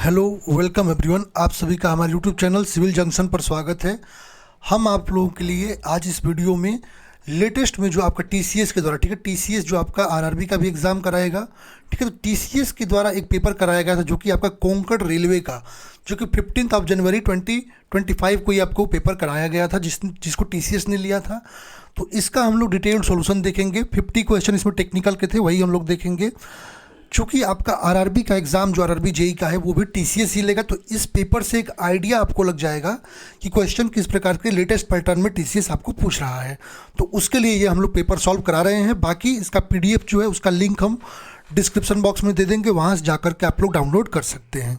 Hello welcome everyone, आप सभी का हमारे यूट्यूब चैनल सिविल जंक्शन पर स्वागत है। हम आप लोगों के लिए आज इस वीडियो में लेटेस्ट में जो आपका टीसीएस के द्वारा, ठीक है, टीसीएस जो आपका आरआरबी का भी एग्ज़ाम कराएगा, ठीक है, तो टीसीएस के द्वारा एक पेपर कराया गया था जो कि आपका कोंकण रेलवे का, जो कि 15 जनवरी 2025 को ही आपको पेपर कराया गया था, जिसको टीसीएस ने लिया था। तो इसका हम लोग डिटेल्ड सॉल्यूशन देखेंगे। 50 क्वेश्चन इसमें टेक्निकल के थे, वही हम लोग देखेंगे। चूँकि आपका आरआरबी का एग्ज़ाम जो आरआरबी जेई का है वो भी टीसीएस ही लेगा, तो इस पेपर से एक आइडिया आपको लग जाएगा कि क्वेश्चन किस प्रकार के लेटेस्ट पैटर्न में टीसीएस आपको पूछ रहा है। तो उसके लिए ये हम लोग पेपर सॉल्व करा रहे हैं। बाकी इसका पीडीएफ जो है उसका लिंक हम डिस्क्रिप्शन बॉक्स में दे देंगे, वहाँ से जाकर के आप लोग डाउनलोड कर सकते हैं।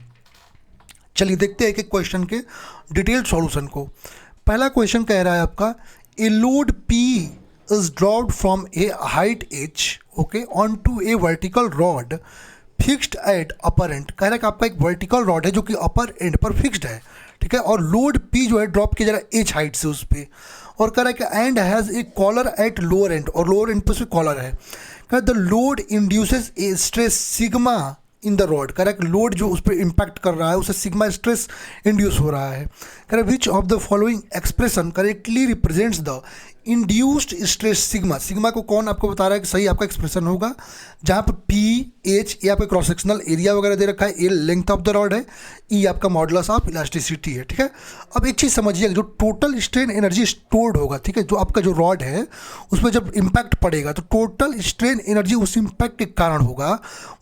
चलिए देखते हैं एक एक क्वेश्चन के डिटेल्ड सॉल्यूशन को। पहला क्वेश्चन कह रहा है आपका, a load P is dropped from a height h, okay, onto a vertical rod fixed at upper end। कह रहा है कि आपका एक वर्टिकल रॉड है जो कि अपर एंड पर फिक्स्ड है, ठीक है, और लोड p जो है ड्रॉप किया जा रहा है h हाइट से उस पर, और कह रहा है कि end has a collar at lower end, और लोअर एंड पर उसमें कॉलर है। कह रहा है the load induces a stress sigma in the rod. कह रहा है कि लोड जो उस पर इम्पैक्ट कर रहा है उसे सिग्मा स्ट्रेस इंड्यूस हो रहा है। कह रहा है which of the following expression correctly represents the induced stress sigma. Sigma को कौन आपको बता रहा है कि सही आपका एक्सप्रेशन होगा, जहाँ पर पी एच ये आपका क्रॉस सेक्शनल एरिया वगैरह दे रखा है, ए लेंथ ऑफ द रॉड है, ई आपका मॉडुलस ऑफ इलास्टिसिटी है, ठीक है। अब एक चीज़ समझिए, जो टोटल स्ट्रेन एनर्जी स्टोर्ड होगा, ठीक है, जो आपका जो रॉड है उसमें जब इम्पैक्ट पड़ेगा तो टोटल स्ट्रेन एनर्जी उस इम्पैक्ट के कारण होगा।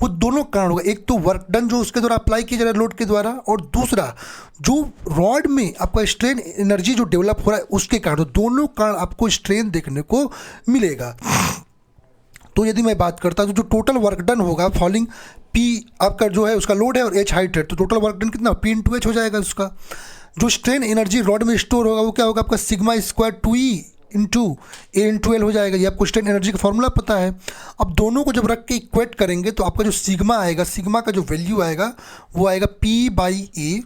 वो दोनों कारण होगा, एक तो वर्क डन जो उसके द्वारा अप्लाई किया जा रहा है लोड के द्वारा, और दूसरा जो रॉड में आपका स्ट्रेन एनर्जी जो डेवलप हो रहा है उसके कारण। तो दोनों कारण आपको स्ट्रेन देखने को मिलेगा। तो यदि मैं बात करता हूं तो जो टोटल वर्क डन होगा फॉलोइंग पी आपका जो है उसका लोड है और एच हाइट है, तो टोटल वर्क डन कितना पी इंटू एच हो जाएगा। उसका जो स्ट्रेन एनर्जी रॉड में स्टोर होगा वो क्या होगा आपका sigma square two E into A into L हो जाएगा। ये आपको स्ट्रेन एनर्जी का फॉर्मूला पता है। अब दोनों को जब रख के इक्वेट करेंगे तो आपका जो सिग्मा आएगा, सिग्मा का जो वैल्यू आएगा वो आएगा P by A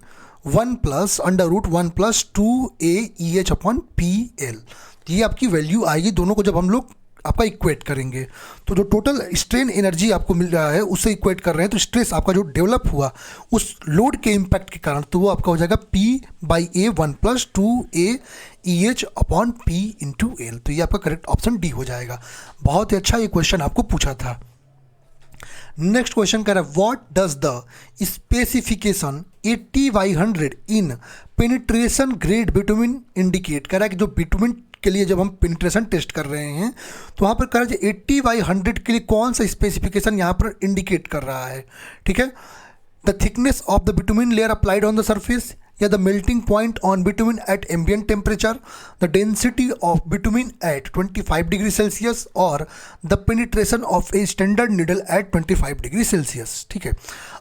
1 plus under root 1 plus 2AEH upon PL। ये आपकी वैल्यू आएगी दोनों को जब हम लोग आपका इक्वेट करेंगे। तो जो टोटल स्ट्रेन एनर्जी आपको मिल रहा है उससे इक्वेट कर रहे हैं, तो स्ट्रेस आपका जो डेवलप हुआ उस लोड के इम्पैक्ट के कारण, तो वो आपका हो जाएगा P by A 1 plus 2AEH upon P into L. तो ये आपका करेक्ट ऑप्शन डी हो जाएगा। बहुत ही अच्छा ये क्वेश्चन आपको पूछा था। नेक्स्ट क्वेश्चन कह रहा है what does the specification 80/100 in penetration grade bitumen indicate. कह रहा है कि जो बिटुमिन के लिए जब हम पेनिट्रेशन टेस्ट कर रहे हैं तो वहाँ पर कह रहा है 80/100 के लिए कौन सा स्पेसिफिकेशन यहाँ पर इंडिकेट कर रहा है, ठीक है। The thickness of the bitumen layer applied on the surface, या the melting point on bitumen at ambient temperature, the density of bitumen at 25 degree Celsius, और the penetration of a standard needle at 25 degree Celsius, ठीक है।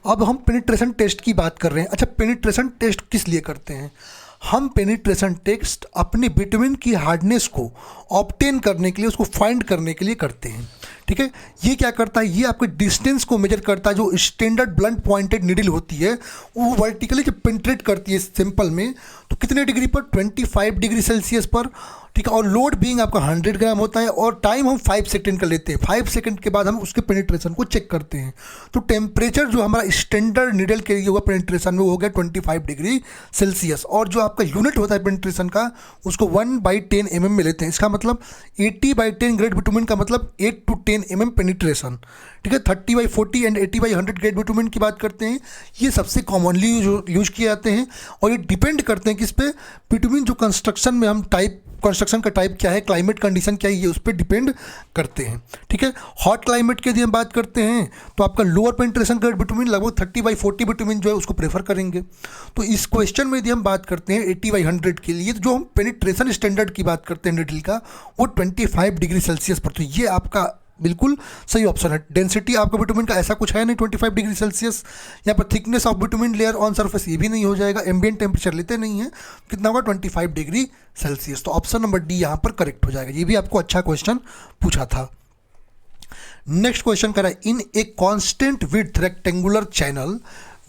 अब हम penetration test की बात कर रहे हैं। अच्छा, पेनिट्रेशन टेस्ट किस लिए करते हैं? हम पेनिट्रेशन टेस्ट अपने बिटुमिन की हार्डनेस को ऑब्टेन करने के लिए, उसको फाइंड करने के लिए करते हैं, ठीक है। ये क्या करता है, ये आपके डिस्टेंस को मेजर करता है। जो स्टैंडर्ड ब्लंट पॉइंटेड निडल होती है वो वर्टिकली जब पेनिट्रेट करती है सैंपल में, तो कितने डिग्री पर, 25 डिग्री सेल्सियस पर, ठीक है। और लोड बीइंग आपका 100 ग्राम होता है, और टाइम हम 5 सेकंड का लेते हैं। 5 सेकंड के बाद हम उसके पेनिट्रेशन को चेक करते हैं। तो टेम्परेचर जो हमारा स्टैंडर्ड निडल के लिए होगा पेनिट्रेशन में, वो हो गया 25 डिग्री सेल्सियस, और जो आपका यूनिट होता है पेनिट्रेशन का उसको 1/10 mm में लेते हैं। इसका मतलब 80/10 ग्रेड बिटुमिन का मतलब 8 to 10 mm पेनिट्रेशन, ठीक है। 30/40 एंड 80/100 ग्रेड बिटुमिन की बात करते हैं, ये सबसे कॉमनली यूज किए जाते हैं, और ये डिपेंड करते हैं किस पे, बिटुमिन जो कंस्ट्रक्शन में हम कंस्ट्रक्शन का टाइप क्या है, क्लाइमेट कंडीशन क्या है, ये उस पर डिपेंड करते हैं, ठीक है। हॉट क्लाइमेट के यदि हम बात करते हैं तो आपका लोअर पेनिट्रेशन ग्रेड बिटुमिन लगभग 30/40 बिटुमिन जो है उसको प्रेफर करेंगे। तो इस क्वेश्चन में यदि हम बात करते हैं 80/100 के लिए, तो जो हम पेनिट्रेशन स्टैंडर्ड की बात करते हैं निडल का, वो 25 डिग्री सेल्सियस पर। तो ये आपका बिल्कुल सही ऑप्शन है। डेंसिटी आपका बिटुमिन का ऐसा कुछ है नहीं 25 डिग्री सेल्सियस। यहाँ पर thickness of bitumen layer on surface ये भी नहीं हो जाएगा, एम्बिएंट टेम्परेचर लेते नहीं है, कितना होगा 25 डिग्री सेल्सियस। तो ऑप्शन नंबर डी यहाँ पर करेक्ट हो जाएगा। ये भी आपको अच्छा क्वेश्चन पूछा था। नेक्स्ट क्वेश्चन कर रहा है in a constant width rectangular channel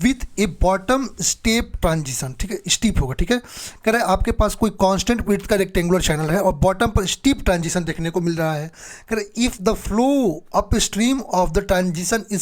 with a bottom step transition, ठीक है, स्टीप होगा, ठीक है। कह रहा है आपके पास कोई कांस्टेंट विड्थ का रेक्टेंगुलर चैनल है और बॉटम पर स्टीप ट्रांजिशन देखने को मिल रहा है। कह रहा है if the flow up stream of the transition is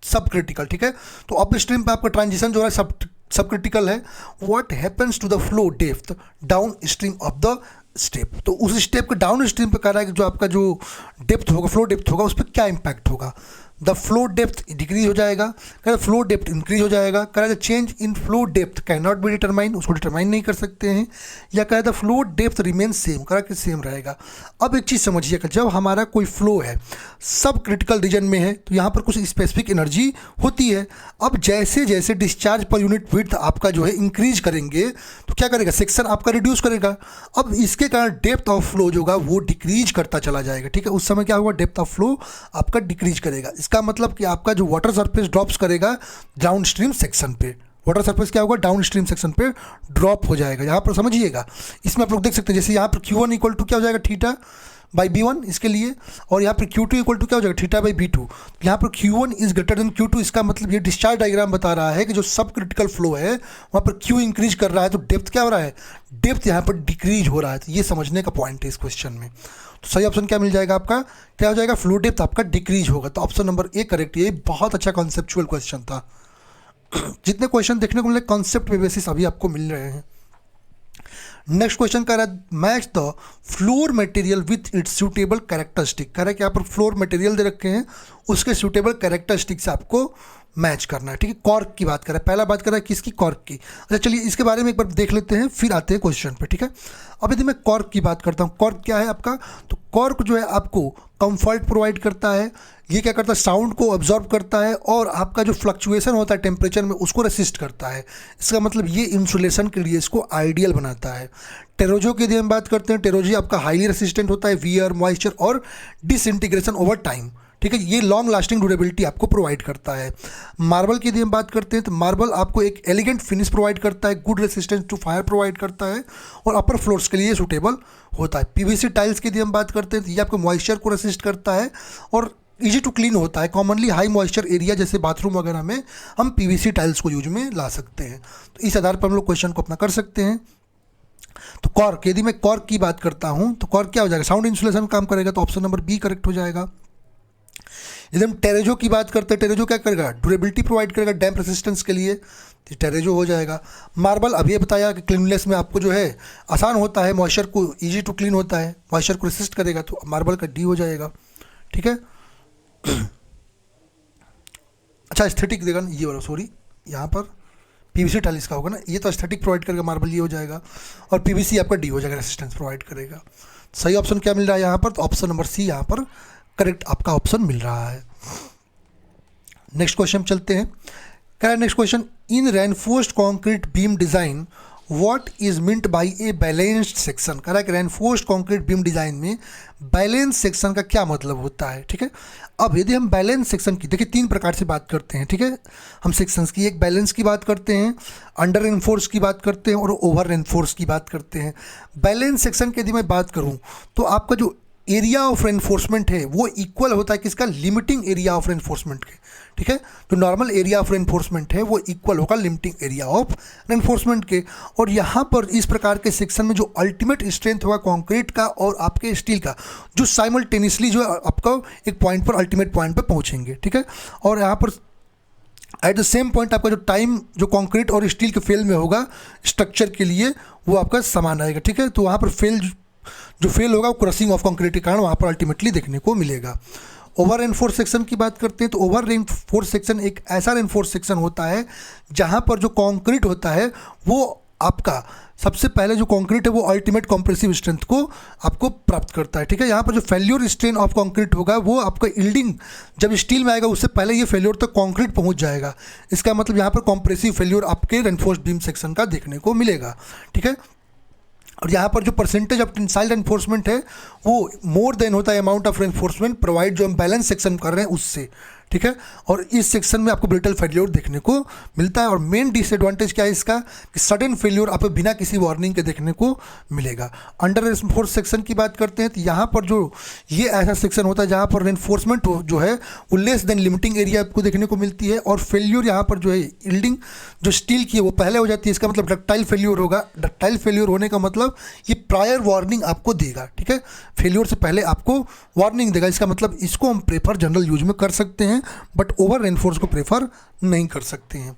सब क्रिटिकल, ठीक है। तो अप स्ट्रीम पे आपका ट्रांजिशन जो है सब क्रिटिकल है। What happens to the flow depth downstream of the step, तो उस स्टेप के डाउन स्ट्रीम पे कह रहा है कि जो आपका जो डेप्थ होगा, फ्लो डेप्थ होगा, उस पर क्या इंपैक्ट होगा। द फ्लो डेप्थ डिक्रीज हो जाएगा, कह रहा फ्लो डेप्थ इंक्रीज हो जाएगा, कह रहा है change in flow depth can not be determine, उसको डिटरमाइन नहीं कर सकते हैं, या कह रहा है फ्लो डेप्थ रिमेन सेम, कह रहा कि सेम रहेगा। अब एक चीज़ समझिएगा, जब हमारा कोई फ्लो है सब क्रिटिकल रीजन में है तो यहाँ पर कुछ स्पेसिफिक एनर्जी होती है। अब जैसे जैसे डिस्चार्ज पर यूनिट विड्थ आपका जो है इंक्रीज करेंगे तो क्या करेगा, सेक्शन आपका रिड्यूस करेगा। अब इसके कारण डेप्थ ऑफ फ्लो जो होगा वो डिक्रीज करता चला जाएगा, ठीक है। उस समय क्या होगा, डेप्थ ऑफ फ्लो आपका डिक्रीज करेगा। इसका मतलब कि आपका जो वाटर सरफेस ड्रॉप्स करेगा डाउन स्ट्रीम सेक्शन पे, वाटर सरफेस क्या होगा, डाउन स्ट्रीम सेक्शन पे ड्रॉप हो जाएगा। यहाँ पर समझिएगा, इसमें आप लोग देख सकते हैं, जैसे यहाँ पर Q1 इक्वल टू क्या हो जाएगा, थीटा बाई B1 इसके लिए, और यहाँ पर Q2 इक्वल टू क्या हो जाएगा, थीटा बाई B2। यहाँ पर Q1 is greater than Q2, इसका मतलब ये डिस्चार्ज डायग्राम बता रहा है कि जो सब क्रिटिकल फ्लो है वहाँ पर Q इंक्रीज कर रहा है तो डेप्थ क्या हो रहा है, डेप्थ यहाँ पर डिक्रीज हो रहा है। तो ये समझने का पॉइंट है इस क्वेश्चन में। तो सही ऑप्शन क्या मिल जाएगा आपका, क्या हो जाएगा, फ्लो डेप्थ आपका डिक्रीज होगा। तो ऑप्शन नंबर ए करेक्ट। ये बहुत अच्छा कॉन्सेप्चुअल क्वेश्चन था। जितने क्वेश्चन देखने को मिले कॉन्सेप्ट पे बेसिस अभी आपको मिल रहे हैं। नेक्स्ट क्वेश्चन कह रहा है match the floor material with its suitable characteristic, कह रहा है कि यहाँ पर फ्लोर मटेरियल दे रखे हैं, उसके सूटेबल कैरेक्टरिस्टिक से आपको मैच करना है, ठीक है। कॉर्क की बात कर रहा है, पहला बात कर रहा है किसकी, कॉर्क की। अच्छा चलिए इसके बारे में एक बार देख लेते हैं, फिर आते हैं क्वेश्चन पे, ठीक है। अब यदि मैं कॉर्क की बात करता हूँ, कॉर्क क्या है आपका, तो कॉर्क जो है आपको कंफर्ट प्रोवाइड करता है, ये क्या करता है, साउंड को ऑब्जॉर्व करता है, और आपका जो फ्लक्चुएशन होता है टेम्परेचर में उसको रेसिस्ट करता है। इसका मतलब ये इंसुलेशन के लिए इसको आइडियल बनाता है। टेरोजो की यदि हम बात करते हैं, टेरोजो आपका हाईली रेसिस्टेंट होता है वियर, मॉइस्चर और डिसइंटीग्रेशन ओवर टाइम, ठीक है। ये लॉन्ग लास्टिंग ड्यूरेबिलिटी आपको प्रोवाइड करता है। मार्बल की यदि हम बात करते हैं तो मार्बल आपको एक एलिगेंट फिनिश प्रोवाइड करता है, good resistance to fire provide करता है, और अपर फ्लोर्स के लिए सूटेबल होता है। पीवीसी टाइल्स की यदि हम बात करते हैं तो ये आपको मॉइस्चर को रेसिस्ट करता है और ईजी टू क्लीन होता है। कॉमनली हाई मॉइस्चर एरिया जैसे बाथरूम वगैरह में हम पीवीसी टाइल्स को यूज में ला सकते हैं। तो इस आधार पर हम लोग क्वेश्चन को अपना कर सकते हैं। तो कॉर्क, यदि मैं कॉर्क की बात करता हूँ तो कॉर्क क्या हो जाएगा, साउंड इंसुलेशन काम करेगा, तो ऑप्शन नंबर बी करेक्ट हो जाएगा। यदि हम टेरेजो की बात करते हैं, टेरेजो क्या करेगा, ड्यूरेबिलिटी प्रोवाइड करेगा डैम्प रेसिस्टेंस के लिए, तो टेरेजो हो जाएगा। मार्बल अभी बताया कि क्लीननेस में आपको जो है आसान होता है, मॉइस्चर को इजी टू क्लीन होता है, मॉइस्चर को रेसिस्ट करेगा, तो मार्बल का डी हो जाएगा, ठीक है। अच्छा एस्थेटिक देगा ना, ये वाला सॉरी, यहाँ पर पीवीसी टाइल्स का होगा ना, ये तो एस्थेटिक प्रोवाइड करेगा, मार्बल ये हो जाएगा, और पीवीसी आपका डी हो जाएगा, रेसिस्टेंस प्रोवाइड करेगा। सही ऑप्शन क्या मिल रहा है यहाँ पर, तो ऑप्शन नंबर सी यहाँ पर करेक्ट आपका ऑप्शन मिल रहा है। नेक्स्ट क्वेश्चन चलते हैं। कह रहा है next question, in reinforced concrete beam design what is meant by a balanced section. कह रहा है कि रेनफोर्स्ड कंक्रीट बीम डिजाइन में बैलेंस सेक्शन का क्या मतलब होता है, ठीक है। अब यदि हम बैलेंस सेक्शन की देखिए 3 प्रकार से बात करते हैं, ठीक है। हम सेक्शंस की एक बैलेंस की बात करते हैं, अंडर रेनफोर्स की बात करते हैं, और ओवर रेनफोर्स की बात करते हैं। बैलेंस सेक्शन की यदि मैं बात करूं तो आपका जो एरिया ऑफ रेनफोर्समेंट है वो इक्वल होता है किसका, लिमिटिंग एरिया ऑफ रेनफोर्समेंट के, ठीक है। जो नॉर्मल एरिया ऑफ रेनफोर्समेंट है वो इक्वल होगा लिमिटिंग एरिया ऑफ रेनफोर्समेंट के। और यहाँ पर इस प्रकार के सेक्शन में जो अल्टीमेट स्ट्रेंथ होगा कंक्रीट का और आपके स्टील का, जो साइमल्टेनियसली जो आपका एक पॉइंट पर अल्टीमेट पॉइंट पर पहुँचेंगे, ठीक है। और यहाँ पर एट द सेम पॉइंट आपका जो टाइम जो कंक्रीट और स्टील के फेल में होगा स्ट्रक्चर के लिए वो आपका समान आएगा, ठीक है। तो वहाँ पर जो फेल होगा वो क्रशिंग ऑफ कंक्रीट के कारण वहाँ पर अल्टीमेटली देखने को मिलेगा। ओवर रेनफोर्स सेक्शन की बात करते हैं तो ओवर रेनफोर्स सेक्शन एक ऐसा रेनफोर्स सेक्शन होता है जहाँ पर जो कंक्रीट होता है वो आपका सबसे पहले जो कंक्रीट है वो अल्टीमेट कंप्रेसिव स्ट्रेंथ को आपको प्राप्त करता है, ठीक है। यहाँ पर जो फेल्योर स्ट्रेन ऑफ कंक्रीट होगा वो आपका यील्डिंग जब स्टील में आएगा उससे पहले ये फेल्योर तक कंक्रीट पहुँच जाएगा। इसका मतलब यहाँ पर कंप्रेसिव फेल्योर आपके रेनफोर्स्ड बीम सेक्शन का देखने को मिलेगा, ठीक है। और यहाँ पर जो परसेंटेज ऑफ टेंसाइल रेनफोर्समेंट है वो मोर देन होता है अमाउंट ऑफ रेनफोर्समेंट प्रोवाइड जो हम बैलेंस सेक्शन कर रहे हैं उससे, ठीक है। और इस सेक्शन में आपको ब्रिटल फेल्योर देखने को मिलता है। और मेन डिसएडवांटेज क्या है इसका कि सडन फेल्योर आपको बिना किसी वार्निंग के देखने को मिलेगा। अंडर रेनफोर्स सेक्शन की बात करते हैं तो यहाँ पर जो ये ऐसा सेक्शन होता है जहाँ पर रेनफोर्समेंट जो है वो लेस देन लिमिटिंग एरिया आपको देखने को मिलती है। और फेल्योर यहाँ पर जो है यील्डिंग जो स्टील की है वो पहले हो जाती है, इसका मतलब डक्टाइल फेल्योर होगा। डक्टाइल फेल्योर होने का मतलब ये प्रायर वार्निंग आपको देगा, ठीक है। फेल्योर से पहले आपको वार्निंग देगा, इसका मतलब इसको हम प्रेफर जनरल यूज में कर सकते हैं। बट ओवर रेनफोर्स को प्रेफर नहीं कर सकते हैं।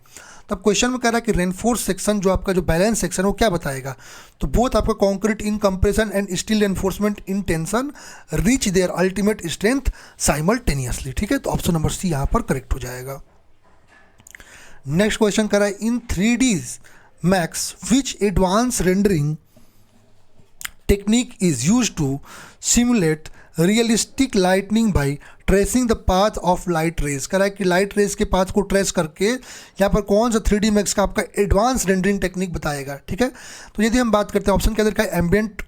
तब क्वेश्चन में कह रहा है कि रेनफोर्स सेक्शन जो आपका जो बैलेंस सेक्शन है वो क्या बताएगा, तो बोथ आपका concrete in compression and steel reinforcement in tension reach their ultimate strength simultaneously. ठीक है, तो ऑप्शन नंबर सी यहाँ पर करेक्ट हो जाएगा। नेक्स्ट क्वेश्चन कह रहा है in 3D Max which advance rendering technique is used to simulate realistic lightning by tracing the path of light rays. कह रहा है कि लाइट रेज के पाथ को ट्रेस करके यहाँ पर कौन सा 3D मैक्स का आपका एडवांस रेंडरिंग टेक्निक बताएगा। ठीक है, तो यदि हम बात करते हैं ऑप्शन के अंदर का एम्बियंट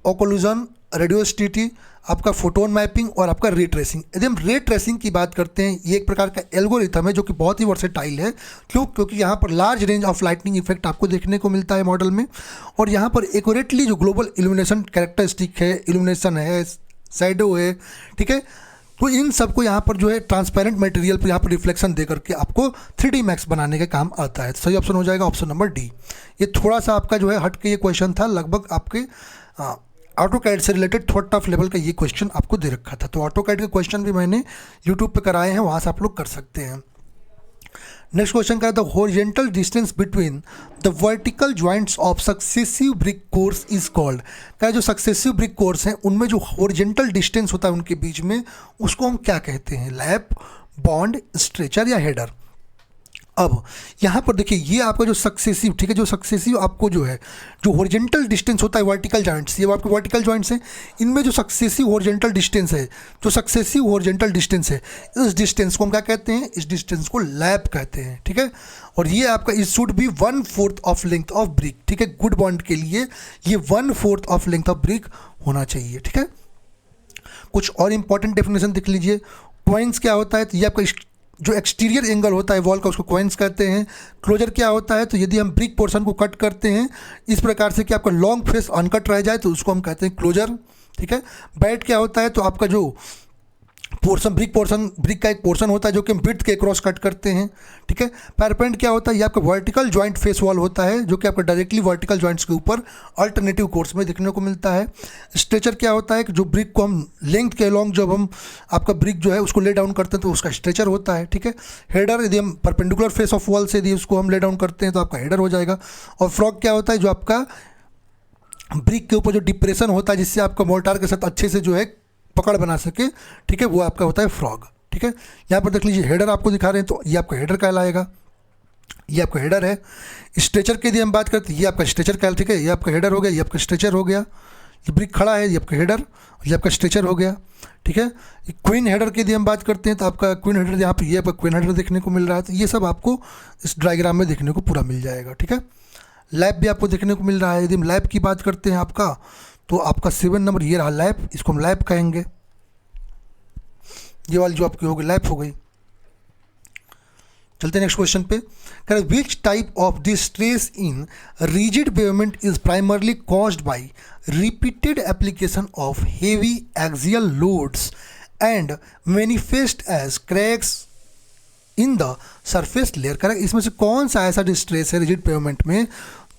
ओक्लूजन, रेडियोसिटी, आपका फोटोन मैपिंग और आपका रे ट्रेसिंग। यदि हम रे ट्रेसिंग की बात करते हैं, ये एक प्रकार का एल्गोरिथम है जो कि बहुत ही वर्सेटाइल है। क्योंकि यहाँ पर large range of lightning effect आपको देखने को मिलता है मॉडल में, और यहाँ पर एक्यूरेटली जो ग्लोबल इल्यूमिनेशन कैरेक्टरिस्टिक है, इल्यूमिनेशन है, शैडो है, ठीक है, तो इन सबको यहाँ पर जो है ट्रांसपेरेंट मटेरियल पर यहाँ पर रिफ्लेक्शन दे करके आपको 3D मैक्स बनाने का काम आता है। सही ऑप्शन हो जाएगा ऑप्शन नंबर डी। ये थोड़ा सा आपका जो है हट के ये क्वेश्चन था, लगभग आपके ऑटोकैड से रिलेटेड थोड़ा टफ लेवल का ये क्वेश्चन आपको दे रखा था। तो ऑटोकैड के क्वेश्चन भी मैंने यूट्यूब पे कराए हैं, वहाँ से आप लोग कर सकते हैं। नेक्स्ट क्वेश्चन का the horizontal distance between the vertical joints of successive brick course is called. क्या जो सक्सेसिव ब्रिक कोर्स हैं उनमें जो हॉरिजॉन्टल डिस्टेंस होता है उनके बीच में, उसको हम क्या कहते हैं, लैप, बॉन्ड, स्ट्रेचर या हेडर। अब यहाँ पर देखिए ये आपका जो सक्सेसिव, ठीक है, जो सक्सेसिव आपको जो है जो हॉरिजॉन्टल डिस्टेंस होता है वर्टिकल जॉइंट्स, ये आपके वर्टिकल जॉइंट्स हैं, इनमें जो सक्सेसिव हॉरिजॉन्टल डिस्टेंस है, जो सक्सेसिव हॉरिजॉन्टल डिस्टेंस है, इस डिस्टेंस को हम क्या कहते हैं, इस डिस्टेंस को लैप कहते हैं। ठीक है, और ये आपका it should be 1/4 of length of brick. ठीक है, गुड बॉन्ड के लिए ये 1/4 ऑफ लेंथ ऑफ ब्रिक होना चाहिए। ठीक है, कुछ और इंपॉर्टेंट डेफिनेशन देख लीजिए। क्वाइंस क्या होता है, तो ये आपका जो एक्सटीरियर एंगल होता है वॉल का, उसको क्वाइंस कहते हैं। क्लोजर क्या होता है, तो यदि हम ब्रिक पोर्शन को कट करते हैं इस प्रकार से कि आपका लॉन्ग फेस अनकट रह जाए तो उसको हम कहते हैं क्लोजर। ठीक है, बैट क्या होता है, तो आपका जो ब्रिक का एक पोर्शन होता है जो कि हम ब्रिथ के क्रॉस कट करते हैं। ठीक है, पैरपेंट क्या होता है, ये आपका वर्टिकल जॉइंट फेस वॉल होता है जो कि आपका डायरेक्टली वर्टिकल जॉइंट्स के ऊपर अल्टरनेटिव कोर्स में देखने को मिलता है। स्ट्रेचर क्या होता है कि जो ब्रिक को हम लेंथ के अलॉन्ग जब हम आपका ब्रिक जो है उसको ले डाउन करते हैं तो उसका स्ट्रेचर होता है। ठीक है, हेडर यदि हम परपेंडिकुलर फेस ऑफ वॉल से यदि उसको हम ले डाउन करते हैं तो आपका हेडर हो जाएगा। और फ्रॉग क्या होता है, जो आपका ब्रिक के ऊपर जो डिप्रेशन होता है जिससे आपका मोर्टार के साथ अच्छे से जो है पकड़ बना सके, ठीक है, वो आपका होता है फ्रॉग। ठीक है, यहाँ पर देख लीजिए हेडर आपको दिखा रहे हैं, तो ये आपका हेडर कहलाएगा, ये आपका हेडर है। स्ट्रेचर की यदि हम बात करते हैं, ये आपका स्ट्रेचर कहलाएगा। ठीक है, ये आपका हेडर हो गया, ये आपका स्ट्रेचर हो गया। ये ब्रिक खड़ा है, ये आपका हेडर, ये आपका स्ट्रेचर हो गया। ठीक है, क्वीन हेडर की यदि हम बात करते हैं तो आपका क्वीन हेडर यहाँ पर ये आपका क्वीन हेडर देखने को मिल रहा है। तो ये सब आपको इस डायग्राम में देखने को पूरा मिल जाएगा। ठीक है, लैब भी आपको देखने को मिल रहा है। यदि हम लैब की बात करते हैं आपका, तो आपका 7 नंबर ये रहा लैप, इसको हम लैप कहेंगे। ये वाली जो आपकी हो गई लैप हो गई। चलते हैं नेक्स्ट क्वेश्चन पे। कह रहे which type of this stress in rigid pavement is primarily caused by repeated application of heavy axial loads and manifest as cracks in the surface layer. Correct, इसमें से कौन सा ऐसा डिस्ट्रेस है रिजिड पेवमेंट में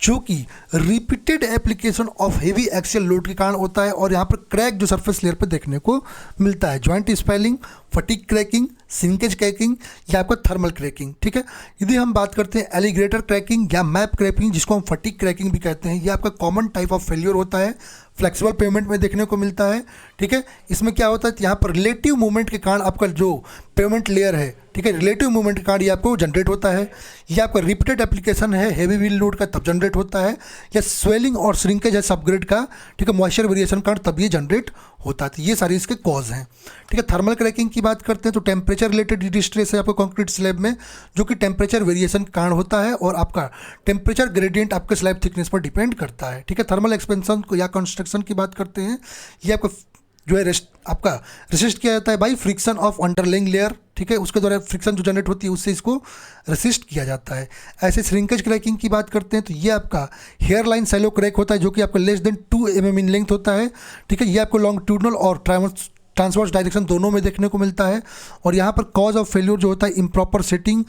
जो कि repeated application of heavy axial load के कारण होता है और यहाँ पर क्रैक जो सरफेस लेयर पर देखने को मिलता है, joint spelling, fatigue cracking, sinkage cracking या आपका थर्मल क्रैकिंग। ठीक है, यदि हम बात करते हैं एलिग्रेटर क्रैकिंग या मैप क्रैकिंग जिसको हम फटीग क्रैकिंग भी कहते हैं, ये आपका कॉमन टाइप ऑफ फेल्योर होता है, फ्लेक्सिबल पेमेंट में देखने को मिलता है। ठीक है, इसमें क्या होता है, यहाँ पर रिलेटिव मूवमेंट के कारण आपका जो पेमेंट लेयर है, ठीक है, रिलेटिव मूवमेंट के कारण ये आपको जनरेट होता है। ये आपका रिपीटेड एप्लीकेशन है हेवी व्हील लोड का तब जनरेट होता है, या स्वेलिंग और श्रिंकेज है सबग्रेड का, ठीक है, मॉइस्चर वेरिएशन का तब ये जनरेट होता है। तो ये सारे इसके कॉज हैं। ठीक है, थर्मल क्रैकिंग की बात करते हैं तो टेम्परेचर रिलेटेड डिस्ट्रेस है आपको कंक्रीट स्लैब में, जो कि टेम्परेचर वेरिएशन के कारण होता है और आपका टेम्परेचर ग्रेडियंट आपके स्लैब थिकनेस पर डिपेंड करता है। ठीक है, थर्मल एक्सपेंशन को या कंस्ट्रक्शन की बात करते हैं, ये आपका जो है आपका रेसिस्ट किया जाता है by friction of underlying layer. ठीक है, उसके द्वारा फ्रिक्शन जो जनरेट होती है उससे इसको रेसिस्ट किया जाता है। ऐसे श्रिंकेज क्रैकिंग की बात करते हैं तो ये आपका हेयर लाइन सैलो क्रैक होता है जो कि आपका less than 2 mm in length होता है। ठीक है, ये आपको लॉन्गिट्यूडनल और ट्रांसवर्स डायरेक्शन दोनों में देखने को मिलता है। और यहाँ पर कॉज ऑफ फेल्योर जो होता है इम्प्रॉपर सेटिंग,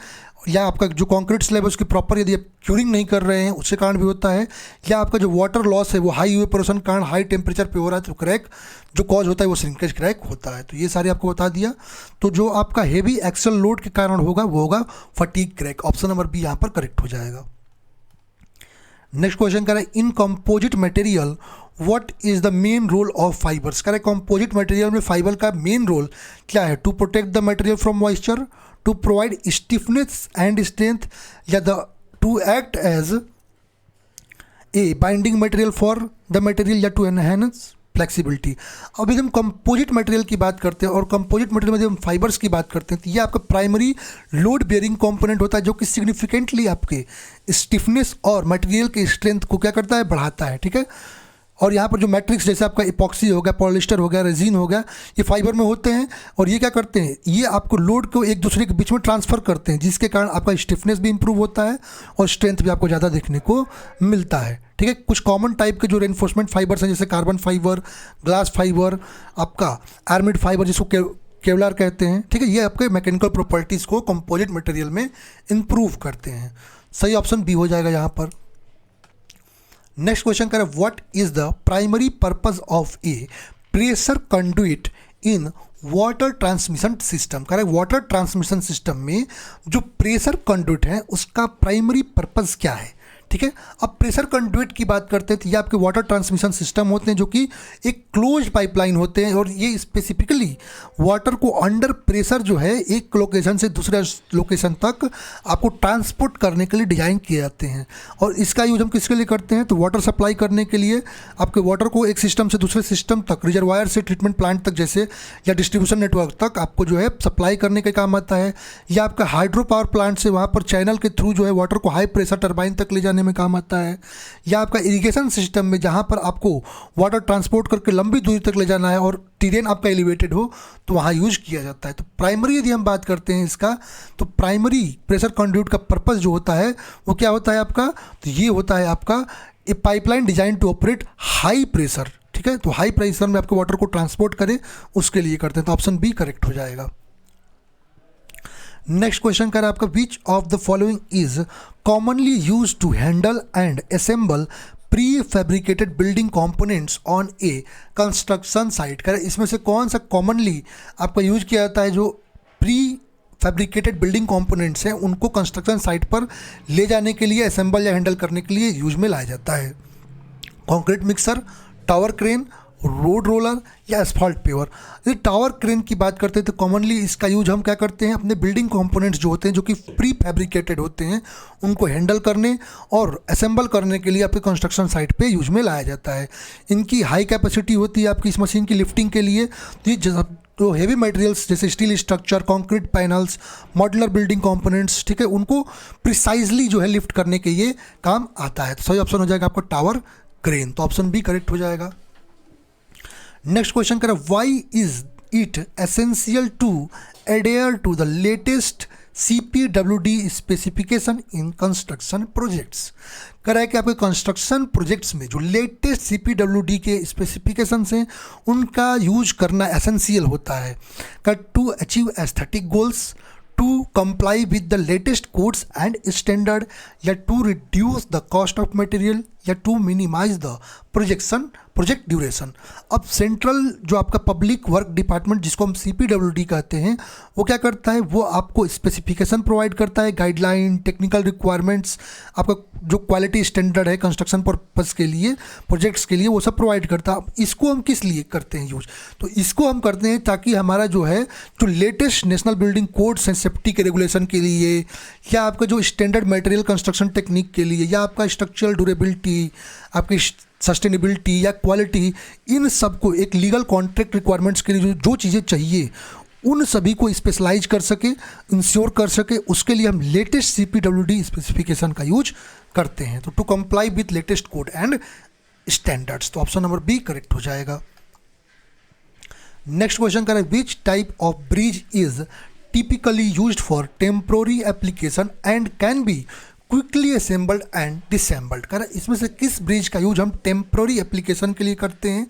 या आपका जो कंक्रीट स्लैब है उसकी प्रॉपर यदि आप क्यूरिंग नहीं कर रहे हैं उसके कारण भी होता है, या आपका जो वाटर लॉस है वो हाई इवेपोरेशन कारण हाई टेम्परेचर पे हो रहा है तो क्रैक जो कॉज होता है वो श्रिंकेज क्रैक होता है। तो ये सारे आपको बता दिया। तो जो आपका हेवी एक्सल लोड के कारण होगा वो होगा fatigue crack. Option number B यहाँ पर करेक्ट हो जाएगा। नेक्स्ट क्वेश्चन करें, in composite material what is the main role of fibres. करें कंपोजिट मटेरियल में फाइबर का मेन रोल क्या है? To protect the material from moisture, to provide stiffness and strength, या to act as a binding material for the material, या to enhance flexibility. अब यदि हम कंपोजिट मटेरियल की बात करते हैं और कंपोजिट मटेरियल में यदि हम फाइबर्स की बात करते हैं तो ये आपका प्राइमरी लोड बेयरिंग कंपोनेंट होता है जो कि सिग्निफिकेंटली आपके स्टिफनेस और मटेरियल के स्ट्रेंथ को क्या करता है? बढ़ाता है। ठीक है। और यहाँ पर जो मैट्रिक्स जैसे आपका इपॉक्सी हो गया, पॉलिस्टर हो गया, रेजिन हो गया, ये फाइबर में होते हैं और ये क्या करते हैं? ये आपको लोड को एक दूसरे के बीच में ट्रांसफ़र करते हैं जिसके कारण आपका स्टिफनेस भी इंप्रूव होता है और स्ट्रेंथ भी आपको ज़्यादा देखने को मिलता है। ठीक है। कुछ कॉमन टाइप के जो रेनफोर्समेंट फाइबर्स हैं जैसे कार्बन फाइबर, ग्लास फाइबर, आपका आर्मिड फाइबर जिसको केवलार कहते हैं। ठीक है। ये आपके मैकेनिकल प्रॉपर्टीज़ को कंपोजिट मटेरियल में इंप्रूव करते हैं। सही ऑप्शन बी हो जाएगा यहाँ पर। नेक्स्ट क्वेश्चन करें, what is the primary purpose of A pressure conduit in water transmission system. करें वाटर ट्रांसमिशन सिस्टम में जो प्रेशर कंडुइट है उसका प्राइमरी पर्पस क्या है? ठीक है। अब प्रेशर कंडुइट की बात करते हैं तो ये आपके वाटर ट्रांसमिशन सिस्टम होते हैं जो कि एक क्लोज पाइपलाइन होते हैं और ये स्पेसिफिकली वाटर को अंडर प्रेशर जो है एक लोकेशन से दूसरे लोकेशन तक आपको ट्रांसपोर्ट करने के लिए डिज़ाइन किए जाते हैं। और इसका यूज हम किसके लिए करते हैं? तो वाटर सप्लाई करने के लिए, आपके वाटर को एक सिस्टम से दूसरे सिस्टम तक, रिजर्वायर से ट्रीटमेंट प्लांट तक जैसे, या डिस्ट्रीब्यूशन नेटवर्क तक आपको जो है सप्लाई करने के काम आता है, या आपका हाइड्रो पावर प्लांट से वहाँ पर चैनल के थ्रू जो है वाटर को हाई प्रेशर टरबाइन तक ले जाने में काम आता है, या आपका इरिगेशन सिस्टम में जहाँ पर आपको वाटर ट्रांसपोर्ट करके लंबी दूरी तक ले जाना है और टेरेन आपका एलिवेटेड हो तो वहाँ यूज किया जाता है। तो प्राइमरी यदि हम बात करते हैं इसका, तो प्राइमरी प्रेशर कंडुइट का पर्पस जो होता है वो क्या होता है आपका? तो ये होता है आपका a pipeline design to operate high pressure. ठीक है। तो हाई प्रेशर में आपके वाटर को ट्रांसपोर्ट करे उसके लिए करते हैं। तो ऑप्शन बी करेक्ट हो जाएगा। नेक्स्ट क्वेश्चन कर आपका, which of the following is commonly use to handle and assemble prefabricated building components on a construction site. कर इसमें से कौन सा कॉमनली आपका यूज किया जाता है जो प्री फैब्रिकेटेड बिल्डिंग कंपोनेंट्स हैं उनको कंस्ट्रक्शन साइट पर ले जाने के लिए, असेंबल या हैंडल करने के लिए यूज में लाया जाता है? Concrete mixer, tower crane, road roller, या एस्फॉल्ट पेवर। यदि टावर क्रेन की बात करते हैं तो कॉमनली इसका यूज हम क्या करते हैं? अपने बिल्डिंग कंपोनेंट्स जो होते हैं जो कि प्री फैब्रिकेटेड होते हैं उनको हैंडल करने और असेंबल करने के लिए आपके कंस्ट्रक्शन साइट पे यूज में लाया जाता है। इनकी हाई कैपेसिटी होती है आपकी इस मशीन की लिफ्टिंग के लिए। तो ये जो हेवी मटेरियल्स जैसे steel structure, concrete panels, modular building components, ठीक है, उनको प्रिसाइजली जो है लिफ्ट करने के ये काम आता है। तो सही ऑप्शन हो जाएगा आपका टावर क्रेन। तो ऑप्शन बी करेक्ट हो जाएगा। नेक्स्ट क्वेश्चन करें, why is it essential to adhere to the latest CPWD specification in construction projects. कह रहा है कि आपके कंस्ट्रक्शन प्रोजेक्ट्स में जो लेटेस्ट CPWD के स्पेसिफिकेशंस हैं उनका यूज करना एसेंशियल होता है। To achieve aesthetic goals, to comply with the latest codes and standard, या to reduce the cost of material, या to minimize the project duration. अब सेंट्रल जो आपका पब्लिक वर्क डिपार्टमेंट जिसको हम CPWD कहते हैं वो क्या करता है? वो आपको स्पेसिफिकेशन प्रोवाइड करता है, गाइडलाइन, टेक्निकल रिक्वायरमेंट्स, आपका जो क्वालिटी स्टैंडर्ड है कंस्ट्रक्शन पर्पस के लिए, प्रोजेक्ट्स के लिए, वो सब प्रोवाइड करता है। अब इसको हम किस लिए करते हैं यूज? तो इसको हम करते हैं ताकि हमारा जो है जो लेटेस्ट नेशनल बिल्डिंग कोड्स हैं सेफ्टी के रेगुलेशन के लिए, या आपका जो स्टैंडर्ड मटेरियल कंस्ट्रक्शन टेक्निक के लिए, या आपका स्ट्रक्चरल ड्यूरेबिलिटी, आपकी सस्टेनेबिलिटी या क्वालिटी, इन सब को एक लीगल कॉन्ट्रैक्ट रिक्वायरमेंट्स के लिए जो चीज़ें चाहिए उन सभी को स्पेशलाइज कर सके, इंश्योर कर सके, उसके लिए हम लेटेस्ट CPWD स्पेसिफिकेशन का यूज करते हैं। तो to comply with latest code and standards. तो ऑप्शन नंबर बी करेक्ट हो जाएगा। नेक्स्ट क्वेश्चन करें, which type of bridge is typically used for temporary application and can be quickly assembled and disassembled. कह रहा है इसमें से किस ब्रिज का यूज हम टेम्प्रोरी एप्लीकेशन के लिए करते हैं,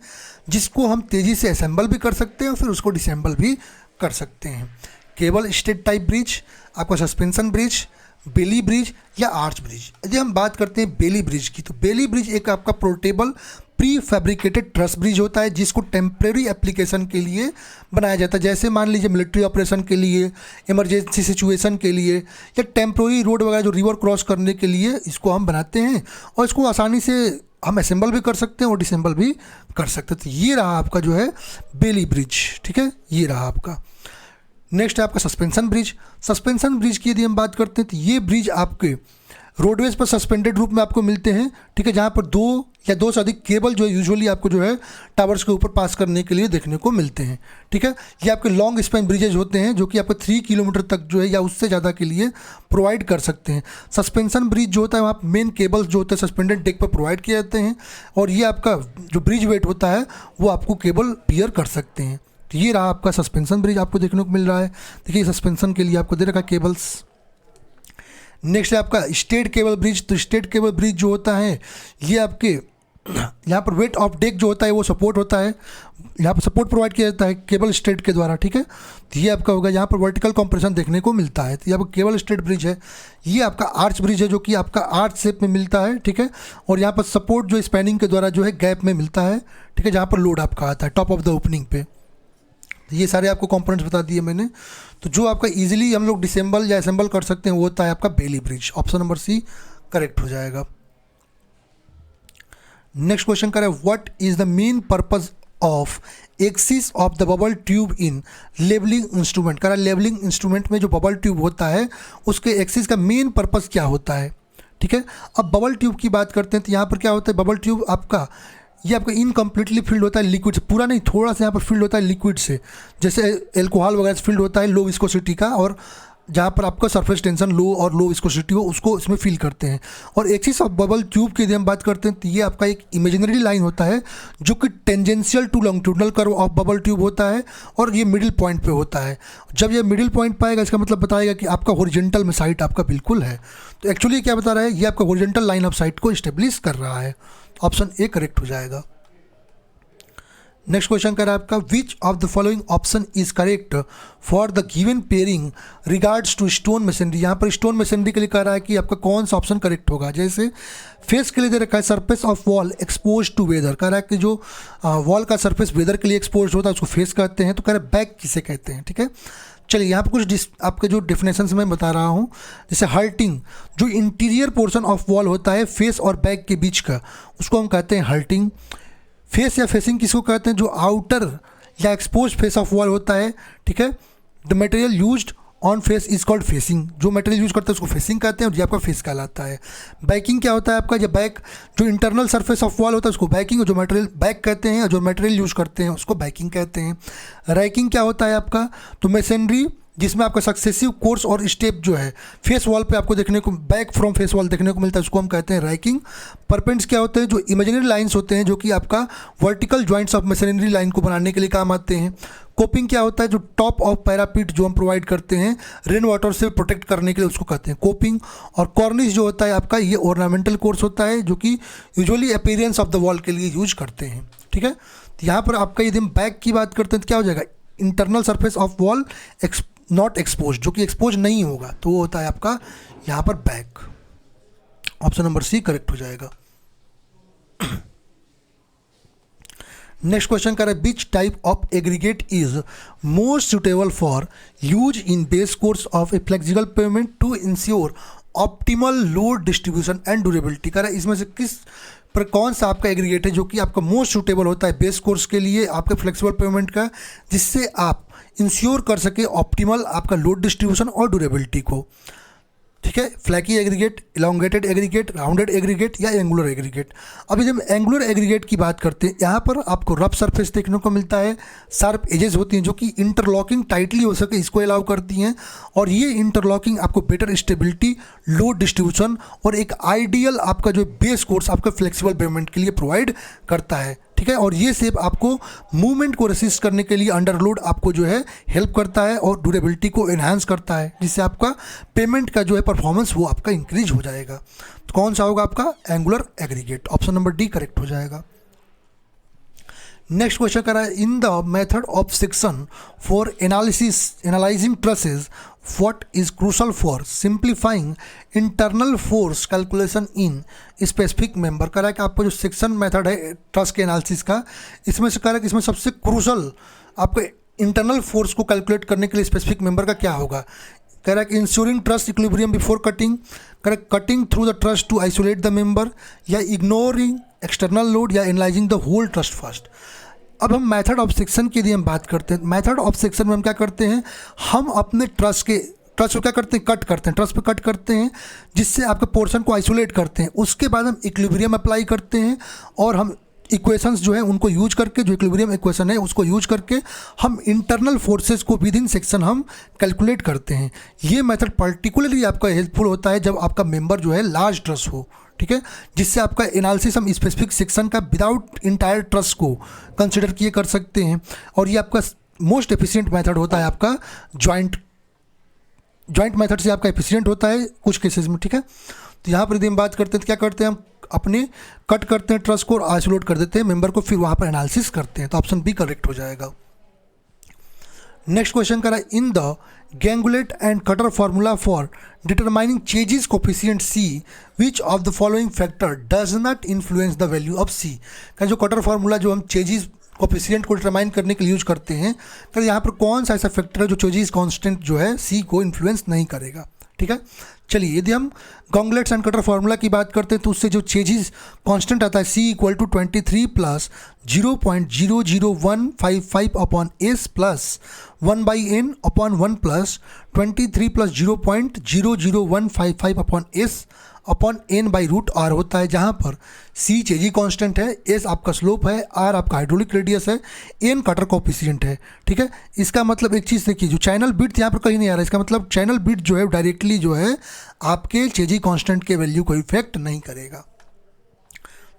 जिसको हम तेज़ी से असेंबल भी कर सकते हैं और फिर उसको डिसेंबल भी कर सकते हैं। केबल स्टेड टाइप ब्रिज, आपका सस्पेंशन ब्रिज, बेली ब्रिज या आर्च ब्रिज। यदि हम बात करते हैं बेली ब्रिज की, तो बेली ब्रिज एक आपका portable pre fabricated truss bridge होता है, जिसको टेम्प्रेरी एप्लीकेशन के लिए बनाया जाता है। जैसे मान लीजिए मिलिट्री ऑपरेशन के लिए, इमरजेंसी सिचुएशन के लिए, या टेम्प्रेरी रोड वगैरह जो रिवर क्रॉस करने के लिए इसको हम बनाते हैं, और इसको आसानी से हम असेंबल भी कर सकते हैं और डिसेंबल भी कर सकते हैं। तो ये रहा आपका जो है बेली ब्रिज, ठीक है, ये रहा आपका। नेक्स्ट है आपका सस्पेंशन ब्रिज। सस्पेंशन ब्रिज की यदि हम बात करते हैं तो ये ब्रिज आपके रोडवेज पर सस्पेंडेड रूप में आपको मिलते हैं, ठीक है, जहाँ पर दो या दो से अधिक केबल जो है यूजुअली आपको जो है टावर्स के ऊपर पास करने के लिए देखने को मिलते हैं, ठीक है। ये आपके लॉन्ग स्पैन ब्रिजेज होते हैं जो कि आपको 3 किलोमीटर तक जो है या उससे ज़्यादा के लिए प्रोवाइड कर सकते हैं। सस्पेंशन ब्रिज जो होता है वहाँ मेन केबल्स जो होते हैं सस्पेंडेड डेक पर प्रोवाइड किए जाते हैं, और ये आपका जो ब्रिज वेट होता है वो आपको केबल बियर कर सकते हैं। तो ये रहा आपका सस्पेंशन ब्रिज आपको देखने को मिल रहा है। देखिए सस्पेंशन के लिए आपको दे रखा केबल्स। नेक्स्ट है आपका स्टेट केबल ब्रिज। तो स्टेट केबल ब्रिज जो होता है ये आपके यहाँ पर वेट ऑफ डेक जो होता है वो सपोर्ट होता है, यहाँ पर सपोर्ट प्रोवाइड किया जाता है केबल स्टेट के द्वारा, ठीक है। तो ये आपका होगा, यहाँ पर वर्टिकल कंप्रेशन देखने को मिलता है। तो ये आपका केबल स्टेट ब्रिज है। ये आपका आर्च ब्रिज है जो कि आपका आर्च शेप में मिलता है, ठीक है, और यहाँ पर सपोर्ट जो स्पैनिंग के द्वारा जो है गैप में मिलता है, ठीक है, जहाँ पर लोड आपका आता है टॉप ऑफ द ओपनिंग पे। ये सारे आपको कंपोनेंट्स बता दिए मैंने। तो जो आपका इजीली हम लोग डिसेंबल या असेंबल कर सकते हैं वो होता है आपका Bailey bridge. Option number C correct हो जाएगा। नेक्स्ट क्वेश्चन करें, what is the main purpose of axis of the bubble tube in levelling instrument. कह रहा है लेवलिंग इंस्ट्रूमेंट में जो बबल ट्यूब होता है उसके एक्सिस का मेन पर्पस क्या होता है, ठीक है। अब बबल ट्यूब की बात करते हैं तो यहाँ पर क्या होता है, बबल ट्यूब आपका ये आपका इनकम्प्लीटली फिल्ड होता है लिक्विड से, पूरा नहीं, थोड़ा सा यहाँ पर फिल्ड होता है लिक्विड से, जैसे एल्कोहल वगैरह से फिल्ड होता है लो विस्कोसिटी का, और जहाँ पर आपका सरफेस टेंशन लो और लो विस्कोसिटी हो उसको इसमें फील करते हैं। और एक्सिस ऑफ बबल ट्यूब की यदि हम बात करते हैं तो ये आपका एक इमेजिनरी लाइन होता है जो कि tangential to longitudinal curve of bubble tube होता है, और ये मिडिल पॉइंट पे होता है। जब ये मिडिल पॉइंट पाएगा इसका मतलब बताएगा कि आपका हॉरिजॉन्टल में साइट आपका बिल्कुल है। तो एक्चुअली क्या बता रहा है, ये आपका हॉरिजॉन्टल लाइन ऑफ साइट को इस्टेब्लिश कर रहा है। ऑप्शन ए करेक्ट हो जाएगा। नेक्स्ट क्वेश्चन कर रहा है आपका, which of the following option is correct for the given pairing regards to stone machinery. यहाँ पर स्टोन मशीनरी के लिए कह रहा है कि आपका कौन सा ऑप्शन करेक्ट होगा। जैसे फेस के लिए दे रखा है surface of wall expose to weather, कह रहा है कि जो वॉल का सरफेस वेदर के लिए एक्सपोज होता है उसको फेस कहते हैं। तो कह रहा है बैक किसे कहते हैं, ठीक है। चलिए यहाँ पर कुछ आपके जो डिफिनेशंस मैं बता रहा हूँ, जैसे हर्टिंग, जो इंटीरियर पोर्शन ऑफ वॉल होता है फेस और बैक के बीच का, उसको हम कहते हैं हर्टिंग। फेस या फेसिंग किसको कहते हैं, जो आउटर या एक्सपोज फेस ऑफ वॉल होता है, ठीक है। The material used on face is called facing, जो मटेरियल यूज करते हैं उसको फेसिंग कहते हैं, और ये आपका फेस कहलाता है। बैकिंग क्या होता है आपका, जब बैक जो इंटरनल सरफेस ऑफ वॉल होता है उसको बैकिंग, और जो मटेरियल बैक कहते हैं और जो मटेरियल यूज करते हैं उसको बैकिंग कहते हैं। रैकिंग क्या होता है आपका, तो मेसनरी जिसमें आपका सक्सेसिव कोर्स और स्टेप जो है फेस वॉल पे आपको देखने को, बैक फ्रॉम फेस वॉल देखने को मिलता है, उसको हम कहते हैं रैकिंग। परपेंट्स क्या होते हैं, जो इमेजिनरी लाइंस होते हैं जो कि आपका vertical joints of machinery line को बनाने के लिए काम आते हैं। कोपिंग क्या होता है, जो टॉप ऑफ पैरापीट जो हम प्रोवाइड करते हैं रेन वाटर से प्रोटेक्ट करने के लिए उसको कहते हैं कोपिंग। और कॉर्निश जो होता है आपका, ये ऑर्नामेंटल कोर्स होता है जो कि usually appearance of the wall के लिए यूज करते हैं, ठीक है। तो यहाँ पर आपका यदि हम बैक की बात करते हैं तो क्या हो जाएगा, internal surface of wall not expose, जो कि एक्सपोज नहीं होगा, तो वो होता है आपका यहाँ पर back. Option number C correct हो जाएगा। नेक्स्ट क्वेश्चन कर रहा है, which type of aggregate is most suitable for use in base course of a flexible pavement to ensure optimal load distribution and durability. कह रहा है इसमें से किस पर कौन सा आपका एग्रीगेट है जो कि आपका मोस्ट सूटेबल होता है बेस कोर्स के लिए आपके फ्लेक्सिबल पेमेंट का, जिससे आप इंश्योर कर सके ऑप्टिमल आपका लोड डिस्ट्रीब्यूशन और ड्यूरेबिलिटी को, ठीक है। Flaky aggregate, elongated aggregate, rounded aggregate या एंगुलर एग्रीगेट। अभी जब एंगुलर एग्रीगेट की बात करते हैं, यहाँ पर आपको रफ सरफेस देखने को मिलता है, शार्प एजेस होती हैं जो कि इंटरलॉकिंग टाइटली हो सके इसको अलाउ करती हैं, और ये इंटरलॉकिंग आपको बेटर स्टेबिलिटी, लोड डिस्ट्रीब्यूशन और एक आइडियल आपका जो बेस कोर्स आपका फ्लेक्सिबल पेमेंट के लिए प्रोवाइड करता है, ठीक है। ठीक है। और ये शेप आपको मूवमेंट को रेसिस्ट करने के लिए अंडर लोड आपको जो है हेल्प करता है और ड्यूरेबिलिटी को एनहांस करता है, जिससे आपका पेमेंट का जो है परफॉर्मेंस वो आपका इंक्रीज हो जाएगा। तो कौन सा होगा आपका angular aggregate, option number D correct हो जाएगा। नेक्स्ट क्वेश्चन करा है in the method of section for analysing trusses what is crucial for simplifying internal force calculation in specific member. करा है कि आपका जो सेक्शन मेथड है ट्रस के एनालिसिस का, इसमें से करा है कि इसमें सबसे क्रूशल आपको इंटरनल फोर्स को कैलकुलेट करने के लिए स्पेसिफिक मेंबर का क्या होगा। कह रहा है कि ensuring truss equilibrium before cutting, correct cutting through the truss to isolate the member, या इग्नोरिंग एक्सटर्नल लोड, या analysing the whole truss first. अब हम मेथड ऑफ सेक्शन के लिए हम बात करते हैं। मेथड ऑफ सेक्शन में हम क्या करते हैं, हम अपने ट्रस्ट को क्या करते हैं, कट करते हैं, ट्रस्ट पे कट करते हैं, जिससे आपके पोर्शन को आइसोलेट करते हैं। उसके बाद हम इक्विलिब्रियम अप्लाई करते हैं और हम इक्वेशंस जो है उनको यूज करके, जो इक्विलिब्रियम इक्वेशन है उसको यूज करके हम इंटरनल फोर्सेस को विद इन सेक्शन हम कैलकुलेट करते हैं। ये मेथड पर्टिकुलरली आपका हेल्पफुल होता है जब आपका मेंबर जो है लार्ज ट्रस्ट हो, ठीक है, जिससे आपका एनालिसिस हम स्पेसिफिक सेक्शन का विदाउट इंटायर ट्रस्ट को कंसिडर किए कर सकते हैं। और ये आपका मोस्ट एफिशिएंट मेथड होता है आपका जॉइंट मेथड से आपका एफिशिएंट होता है कुछ केसेस में, ठीक है। तो यहाँ पर यदि हम बात करते हैं तो क्या करते हैं, हम अपने कट करते हैं ट्रस्ट को और आइसोलेट कर देते हैं मेंबर को, फिर वहाँ पर एनालिसिस करते हैं। तो ऑप्शन बी करेक्ट हो जाएगा। नेक्स्ट क्वेश्चन करा in the Ganguillet and Kutter formula for determining Chezy's coefficient C which of the following factor does not influence the value of C. का जो कटर फार्मूला जो हम चेजिस कोफिशिएंट को determine करने के लिए यूज करते हैं, तो यहाँ पर कौन सा ऐसा फैक्टर है जो चेजिस कांस्टेंट जो है सी को इन्फ्लुएंस नहीं करेगा, ठीक है। चलिए यदि हम गॉन्गलेट्स एंड कटर फार्मूला की बात करते हैं तो उससे जो चेजिस कांस्टेंट आता है C equal to 23 plus 0.00155 upon S plus 1/n upon 1 plus 23 plus 0.00155 upon S upon n by root R होता है, जहाँ पर c चेजी कांस्टेंट है, s आपका स्लोप है, r आपका हाइड्रोलिक रेडियस है, n कटर कोफिशिएंट है, ठीक है। इसका मतलब एक चीज़ देखिए, जो चैनल बिड्थ यहाँ पर कहीं नहीं आ रहा है, इसका मतलब चैनल बिड्थ जो है डायरेक्टली जो है आपके चेजी कांस्टेंट के वैल्यू को इफेक्ट नहीं करेगा।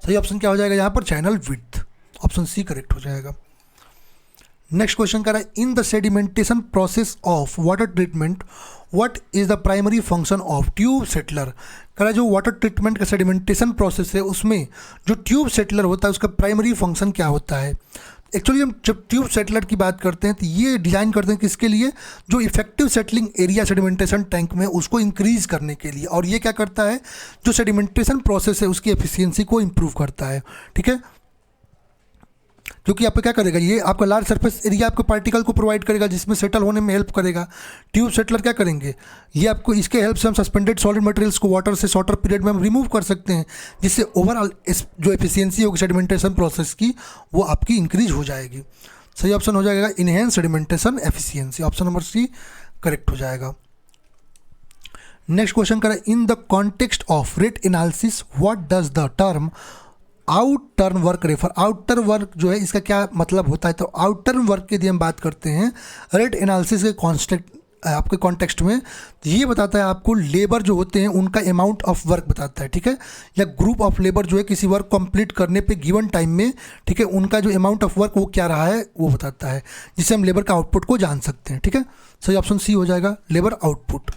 सही ऑप्शन क्या हो जाएगा यहाँ पर, channel width, option C correct हो जाएगा। नेक्स्ट क्वेश्चन कर रहा है in the sedimentation process of water treatment what is the primary function of tube settler. कह रहा है जो वाटर ट्रीटमेंट का सेडिमेंटेशन प्रोसेस है उसमें जो ट्यूब सेटलर होता है उसका प्राइमरी फंक्शन क्या होता है। एक्चुअली हम जब ट्यूब सेटलर की बात करते हैं तो ये डिज़ाइन करते हैं किसके लिए, जो effective settling area sedimentation tank में उसको इंक्रीज़ करने के लिए। और ये क्या करता है, जो सेडिमेंटेशन प्रोसेस है उसकी एफिशिएंसी को इम्प्रूव करता है, ठीक है। क्योंकि आपको क्या करेगा, ये आपका लार्ज सरफेस एरिया आपको पार्टिकल को प्रोवाइड करेगा जिसमें सेटल होने में हेल्प करेगा। ट्यूब सेटलर क्या करेंगे, ये आपको इसके हेल्प से हम सस्पेंडेड सॉलिड मटेरियल्स को वाटर से शॉर्टर पीरियड में हम रिमूव कर सकते हैं, जिससे ओवरऑल जो एफिशिएंसी होगी सेडिमेंटेशन प्रोसेस की वो आपकी इंक्रीज हो जाएगी। सही ऑप्शन हो जाएगा enhance sedimentation efficiency, option number C correct हो जाएगा। नेक्स्ट क्वेश्चन करें in the context of rate analysis what does the term outer work refer. Outer work जो है इसका क्या मतलब होता है, तो आउटर वर्क की यदि हम बात करते हैं रेट एनालिसिस के आपके कॉन्टेक्स्ट में, तो ये बताता है आपको लेबर जो होते हैं उनका अमाउंट ऑफ वर्क बताता है, ठीक है, या ग्रुप ऑफ लेबर जो है किसी वर्क कंप्लीट करने पे गिवन टाइम में, ठीक है, उनका जो अमाउंट ऑफ वर्क वो क्या रहा है वो बताता है, जिससे हम लेबर का आउटपुट को जान सकते हैं, ठीक है। सही ऑप्शन सी हो जाएगा लेबर आउटपुट।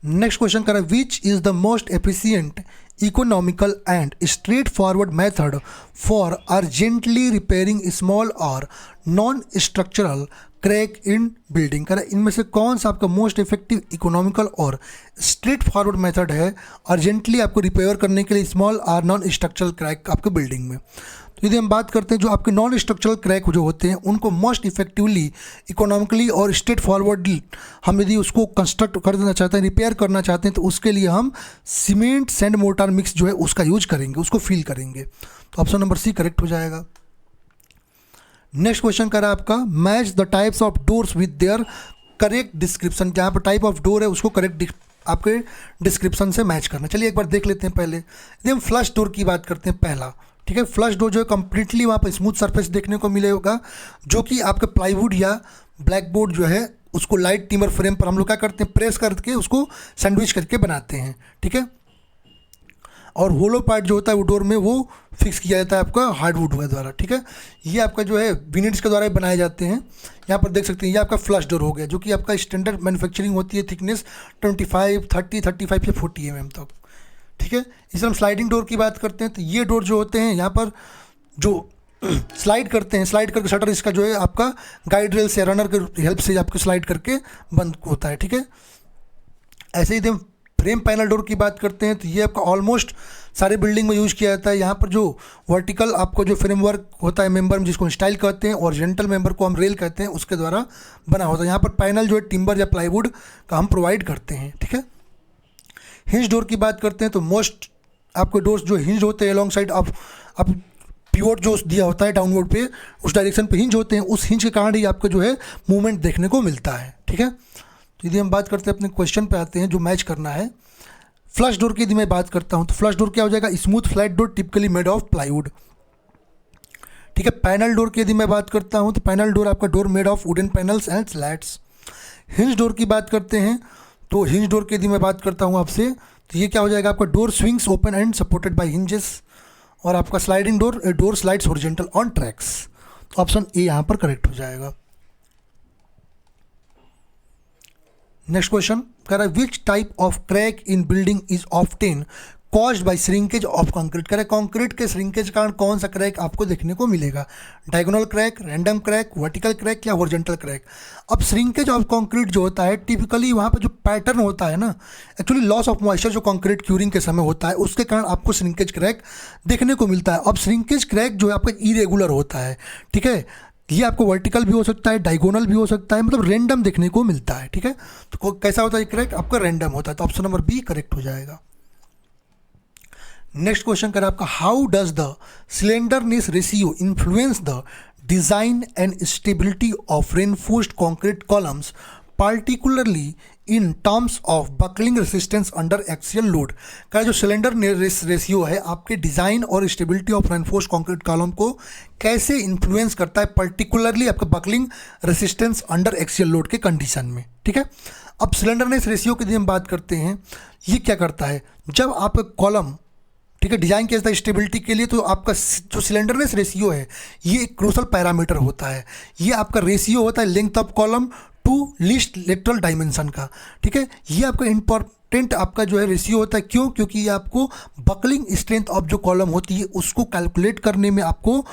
नेक्स्ट क्वेश्चन कर रहा है which is the most efficient economical and straightforward method for urgently repairing small और non structural crack in building. करें इनमें से कौन सा आपका मोस्ट इफेक्टिव इकोनॉमिकल और स्ट्रेट फॉरवर्ड मेथड है अर्जेंटली आपको रिपेयर करने के लिए स्मॉल और नॉन स्ट्रक्चरल क्रैक आपके बिल्डिंग में। तो यदि हम बात करते हैं जो आपके नॉन स्ट्रक्चरल क्रैक जो होते हैं उनको मोस्ट इफेक्टिवली इकोनॉमिकली और स्ट्रेट फॉरवर्डली हम यदि उसको कंस्ट्रक्ट कर देना चाहते हैं, रिपेयर करना चाहते हैं, तो उसके लिए हम सीमेंट सैंड मोर्टार मिक्स जो है उसका यूज करेंगे, उसको फील करेंगे। तो ऑप्शन नंबर सी करेक्ट हो जाएगा। नेक्स्ट क्वेश्चन करा आपका match the types of doors with their correct description. जहाँ पर टाइप ऑफ डोर है उसको करेक्ट आपके डिस्क्रिप्शन से मैच करना। चलिए एक बार देख लेते हैं। पहले यदि हम फ्लश डोर की बात करते हैं, पहला, ठीक है, फ्लश डोर जो है कम्प्लीटली वहाँ पर स्मूथ सरफेस देखने को मिलेगा, जो कि आपके प्लाईवुड या ब्लैकबोर्ड जो है उसको लाइट टिम्बर फ्रेम पर हम लोग क्या करते हैं, प्रेस करके उसको सैंडविच करके बनाते हैं, ठीक है। और होलो पार्ट जो होता है वो डोर में वो फिक्स किया जाता है आपका हार्डवुड के द्वारा, ठीक है। ये आपका जो है विनिट्स के द्वारा बनाए जाते हैं। यहाँ पर देख सकते हैं ये आपका फ्लश डोर हो गया, जो कि आपका स्टैंडर्ड मैन्युफैक्चरिंग होती है, थिकनेस 25, 30, 35 या 40 mm तक, ठीक है। इस हम स्लाइडिंग डोर की बात करते हैं तो ये डोर जो होते हैं यहाँ पर जो स्लाइड करते हैं, स्लाइड करके शटर इसका जो है आपका गाइड रेल से रनर के हेल्प से आपको स्लाइड करके बंद होता है, ठीक है। ऐसे ही हम फ्रेम पैनल डोर की बात करते हैं तो ये आपका ऑलमोस्ट सारे बिल्डिंग में यूज़ किया जाता है। यहाँ पर जो वर्टिकल आपको जो फ्रेमवर्क होता है मेंबर में, जिसको स्टाइल कहते हैं, और जेंटल मेंबर को हम रेल कहते हैं, उसके द्वारा बना होता है। यहाँ पर पैनल जो है टिम्बर या प्लाईवुड का हम प्रोवाइड करते हैं, ठीक है। हिंज डोर की बात करते हैं तो मोस्ट आपके डोर्स जो हिंज होते हैं अलॉन्ग साइड आप पिवोट जो दिया होता है डाउनवर्ड पे, उस डायरेक्शन पे हिंज होते हैं, उस हिंज के कारण ही आपको जो है मूवमेंट देखने को मिलता है, ठीक है। तो यदि हम बात करते हैं अपने क्वेश्चन पे आते हैं जो मैच करना है। फ्लश डोर की यदि मैं बात करता हूँ तो फ्लश डोर क्या हो जाएगा, smooth flat door typically made of plywood, ठीक है। पैनल डोर की यदि मैं बात करता हूँ तो पैनल डोर आपका door made of wooden panels and slats. Hinge door की बात करते हैं तो हिंज डोर की यदि मैं बात करता हूँ आपसे तो ये क्या हो जाएगा, आपका door swings open and supported by hinges. और आपका sliding door, door slides horizontal on tracks. तो ऑप्शन ए यहाँ पर करेक्ट हो जाएगा। नेक्स्ट क्वेश्चन कह रहा है which type of crack in building is often caused by shrinkage of concrete. कह रहा है कंक्रीट के श्रिंकेज के कारण कौन सा क्रैक आपको देखने को मिलेगा, diagonal crack, random crack, vertical crack या हॉरिजॉन्टल क्रैक। अब श्रिंकेज ऑफ कंक्रीट जो होता है टिपिकली वहाँ पर जो पैटर्न होता है ना, एक्चुअली लॉस ऑफ मॉइस्चर जो कंक्रीट क्यूरिंग के समय होता है उसके कारण आपको श्रिंकेज क्रैक देखने को मिलता है। अब श्रिंकेज क्रैक जो है आपका इरेगुलर होता है, ठीक है। ये आपको वर्टिकल भी हो सकता है, डायगोनल भी हो सकता है, मतलब रैंडम देखने को मिलता है, ठीक है। तो कैसा होता है क्रैक, आपका रैंडम होता है। तो ऑप्शन नंबर बी करेक्ट हो जाएगा। नेक्स्ट क्वेश्चन करें आपका how does the slenderness ratio influence the design and stability of reinforced concrete columns particularly in terms of buckling resistance under axial load. का जो सिलेंडर रेशियो है आपके design और stability of reinforced concrete column को कैसे influence करता है, particularly आपका buckling resistance under axial load के कंडीशन में, ठीक है। अब सिलेंडरनेस रेशियो की हम बात करते हैं, ये क्या करता है, जब आपका कॉलम, ठीक है, डिजाइन किया जाता है स्टेबिलिटी के लिए, तो आपका जो सिलेंडरनेस रेशियो है ये एक क्रूशल पैरामीटर होता है। ये आपका रेशियो होता है length of column to least lateral dimension का, ठीक है। ये आपका इंपॉर्टेंट आपका जो है रेशियो होता है, क्यों, क्योंकि ये आपको बकलिंग स्ट्रेंथ ऑफ जो कॉलम होती है उसको कैलकुलेट करने में आपको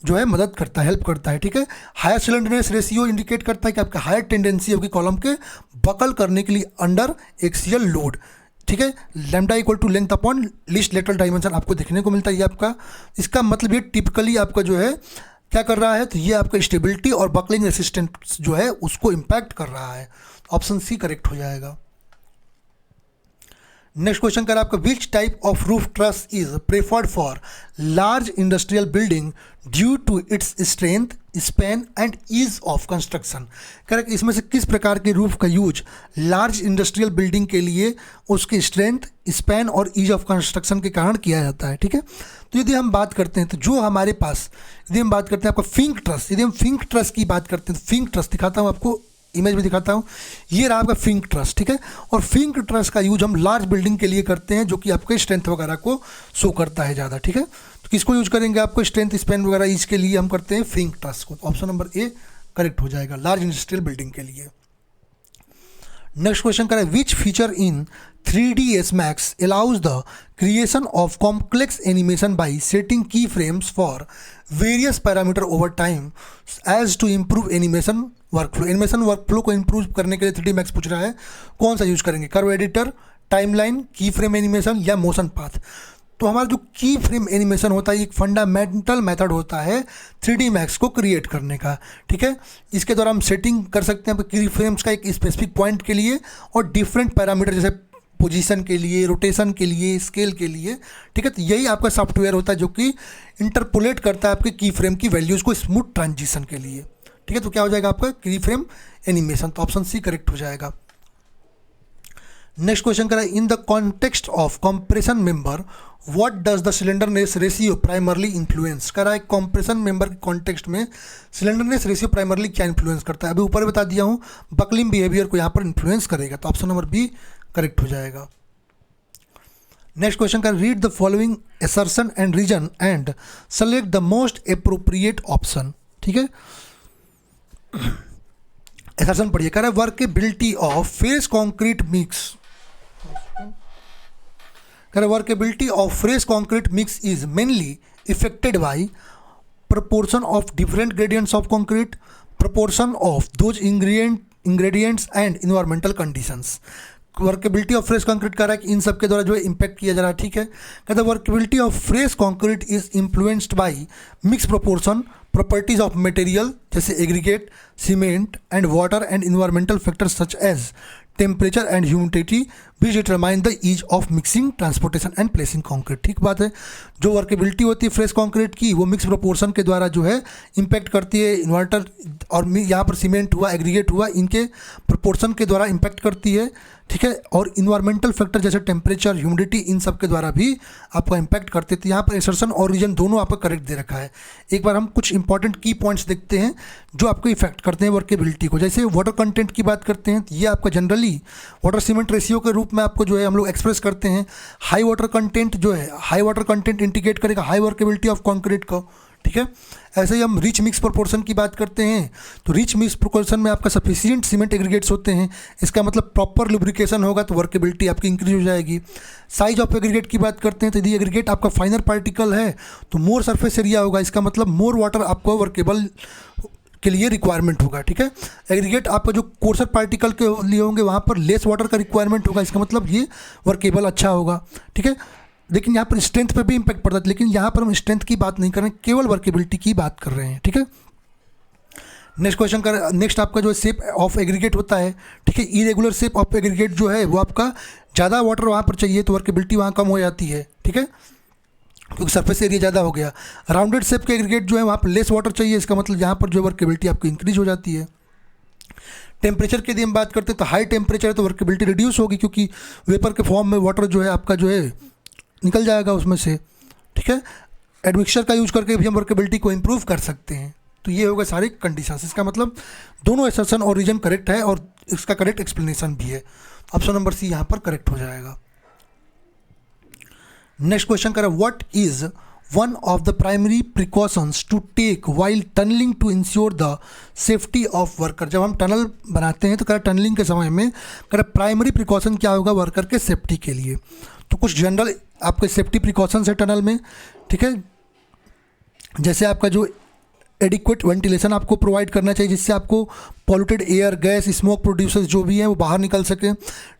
जो है मदद करता है, हेल्प करता है, ठीक है। हायर सिलेंडरनेस रेशियो इंडिकेट करता है कि आपका हायर टेंडेंसी होगी कॉलम के बकल करने के लिए अंडर एक्सियल लोड, ठीक है। Lambda equal to length upon least lateral dimension आपको देखने को मिलता है। ये आपका, इसका मतलब ये टिपिकली आपका जो है क्या कर रहा है, तो ये आपका स्टेबिलिटी और बकलिंग रेसिस्टेंस जो है उसको इम्पैक्ट कर रहा है। ऑप्शन सी करेक्ट हो जाएगा। नेक्स्ट क्वेश्चन कर आपका which type of roof truss is preferred for large industrial building due to its strength, span and ease of construction. Correct, इसमें से किस प्रकार के रूफ का यूज लार्ज इंडस्ट्रियल बिल्डिंग के लिए उसकी स्ट्रेंथ, स्पैन और ईज ऑफ कंस्ट्रक्शन के कारण किया जाता है, ठीक है। तो यदि हम बात करते हैं तो जो हमारे पास, यदि हम बात करते हैं आपका फिंक ट्रस, यदि हम फिंक ट्रस की बात करते हैं तो फिंक ट्रस दिखाता हूँ आपको, इमेज में दिखाता हूँ, ये रहा आपका फिंक ट्रस, ठीक है। और फिंक ट्रस का यूज हम लार्ज बिल्डिंग के लिए करते हैं जो कि आपके स्ट्रेंथ वगैरह को शो करता है ज़्यादा, ठीक है। तो किसको यूज करेंगे, आपको स्ट्रेंथ, स्पैन वगैरह इसके लिए हम करते हैं फिंक ट्रस को। ऑप्शन नंबर ए करेक्ट हो जाएगा लार्ज इंडस्ट्रियल बिल्डिंग के लिए। नेक्स्ट क्वेश्चन करें which feature in 3ds Max allows the creation of complex animation by setting keyframes for various parameter over time as to improve animation workflow। Animation workflow को improve करने के लिए 3D Max पूछ रहा है कौन सा यूज करेंगे, कर्व एडिटर, टाइमलाइन, की फ्रेम एनिमेशन या मोशन पाथ। तो हमारा जो की फ्रेम एनिमेशन होता है एक फंडामेंटल मेथड होता है 3D Max को क्रिएट करने का, ठीक है। इसके द्वारा हम सेटिंग कर सकते हैं की फ्रेम्स का एक स्पेसिफिक पॉइंट के लिए और डिफरेंट पैरामीटर जैसे पोजीशन के लिए, रोटेशन के लिए, स्केल के लिए, ठीक है। तो यही आपका सॉफ्टवेयर होता है जो कि इंटरपोलेट करता है आपके की फ्रेम की वैल्यूज़ को स्मूथ ट्रांजिशन के लिए, ठीक है। तो क्या हो जाएगा आपका की फ्रेम एनिमेशन। तो ऑप्शन सी करेक्ट हो जाएगा। नेक्स्ट क्वेश्चन करा in the context of compression member what does the slenderness ratio primarily influence. करा है कंप्रेशन मेंबर के कॉन्टेक्स्ट में सिलेंडरनेस रेशियो प्राइमरली क्या इन्फ्लुएंस करता है, अभी ऊपर बता दिया हूँ, बकलिंग बिहेवियर को यहाँ पर इन्फ्लुएंस करेगा। तो ऑप्शन नंबर बी करेक्ट हो जाएगा। नेक्स्ट क्वेश्चन का read the following assertion and reason and select the most appropriate option. ठीक है, असर्शन पढ़िए। कह रहा है workability of fresh concrete mix, कह रहा है workability of fresh concrete mix is mainly affected by proportion of different gradients of concrete, proportion of those ingredients and environmental conditions। Workability of fresh concrete कह रहा है कि इन सब के द्वारा जो है इम्पैक्ट किया जा रहा है। ठीक है, कहता है workability of fresh concrete is influenced by mix proportion properties of material जैसे aggregate, cement and water and environmental factors such as temperature and humidity which determine the ease of mixing, transportation and placing concrete. ठीक बात है, जो workability होती है fresh concrete की वो mix proportion के द्वारा जो है इम्पैक्ट करती है। इन्वर्टर और यहाँ पर सीमेंट हुआ, एग्रीगेट हुआ, इनके प्रोपोर्शन के द्वारा इम्पैक्ट करती है। ठीक है, और इन्वायरमेंटल फैक्टर जैसे टेम्परेचर, ह्यूमिडिटी, इन सब के द्वारा भी आपका इम्पैक्ट करते थे। यहाँ पर असर्शन और रीजन दोनों आपका करेक्ट दे रखा है। एक बार हम कुछ इंपॉर्टेंट की पॉइंट्स देखते हैं जो आपको इफेक्ट करते हैं वर्केबिलिटी को। जैसे वाटर कंटेंट की बात करते हैं तो ये आपका जनरली वाटर सीमेंट रेशियो के रूप में आपको जो है हम लोग एक्सप्रेस करते हैं। हाई वाटर कंटेंट जो है, हाई वाटर कंटेंट इंडिकेट करेगा हाई वर्केबिलिटी ऑफ कंक्रीट को। ठीक है, ऐसे ही हम रिच मिक्स प्रोपोर्शन की बात करते हैं तो रिच मिक्स प्रोपोर्शन में आपका सफिशिएंट सीमेंट एग्रीगेट्स होते हैं, इसका मतलब प्रॉपर लुब्रिकेशन होगा तो वर्केबिलिटी आपकी इंक्रीज हो जाएगी। साइज ऑफ एग्रीगेट की बात करते हैं तो यदि एग्रीगेट आपका फाइनर पार्टिकल है तो मोर सरफेस एरिया होगा, इसका मतलब मोर वाटर आपको वर्केबल के लिए रिक्वायरमेंट होगा। ठीक है, एग्रीगेट आपका जो कोर्सर पार्टिकल के लिए होंगे वहाँ पर लेस वाटर का रिक्वायरमेंट होगा, इसका मतलब ये वर्केबल अच्छा होगा। ठीक है, लेकिन यहाँ पर स्ट्रेंथ पे भी इम्पैक्ट पड़ता है, लेकिन यहाँ पर हम स्ट्रेंथ की बात नहीं कर रहे हैं, केवल वर्केबिलिटी की बात कर रहे हैं। ठीक है, नेक्स्ट क्वेश्चन का नेक्स्ट आपका जो शेप ऑफ एग्रीगेट होता है। ठीक है, इरेगुलर शेप ऑफ एग्रीगेट जो है वो आपका ज़्यादा वाटर वहाँ पर चाहिए तो वर्केबिलिटी वहाँ कम हो जाती है। ठीक है, क्योंकि सरफेस एरिया ज़्यादा हो गया। राउंडेड शेप के एग्रीगेट जो है वहाँ पर लेस वाटर चाहिए, इसका मतलब यहाँ पर जो वर्केबिलिटी आपकी इंक्रीज हो जाती है। टेम्परेचर की यदि हम बात करते हैं तो हाई टेम्परेचर है तो वर्केबिलिटी रिड्यूस होगी क्योंकि वेपर के फॉर्म में वाटर जो है आपका जो है निकल जाएगा उसमें से। ठीक है, एडमिक्सचर का यूज करके भी हम वर्केबिलिटी को इम्प्रूव कर सकते हैं। तो ये होगा सारी कंडीशंस, इसका मतलब दोनों असर्शन और रीजन करेक्ट है और इसका करेक्ट एक्सप्लेनेशन भी है। ऑप्शन नंबर सी यहाँ पर करेक्ट हो जाएगा। नेक्स्ट क्वेश्चन कर what is one of the primary precautions to take while tunnelling to ensure the safety of worker. जब हम टनल बनाते हैं तो कह टनलिंग के समय में कह प्राइमरी प्रिकॉशन क्या होगा वर्कर के सेफ्टी के लिए। तो कुछ जनरल आपके सेफ्टी प्रिकॉशंस है टनल में। ठीक है, जैसे आपका जो एडिक्वेट वेंटिलेशन आपको प्रोवाइड करना चाहिए जिससे आपको polluted air, gas, smoke producers जो भी हैं वो बाहर निकल सके।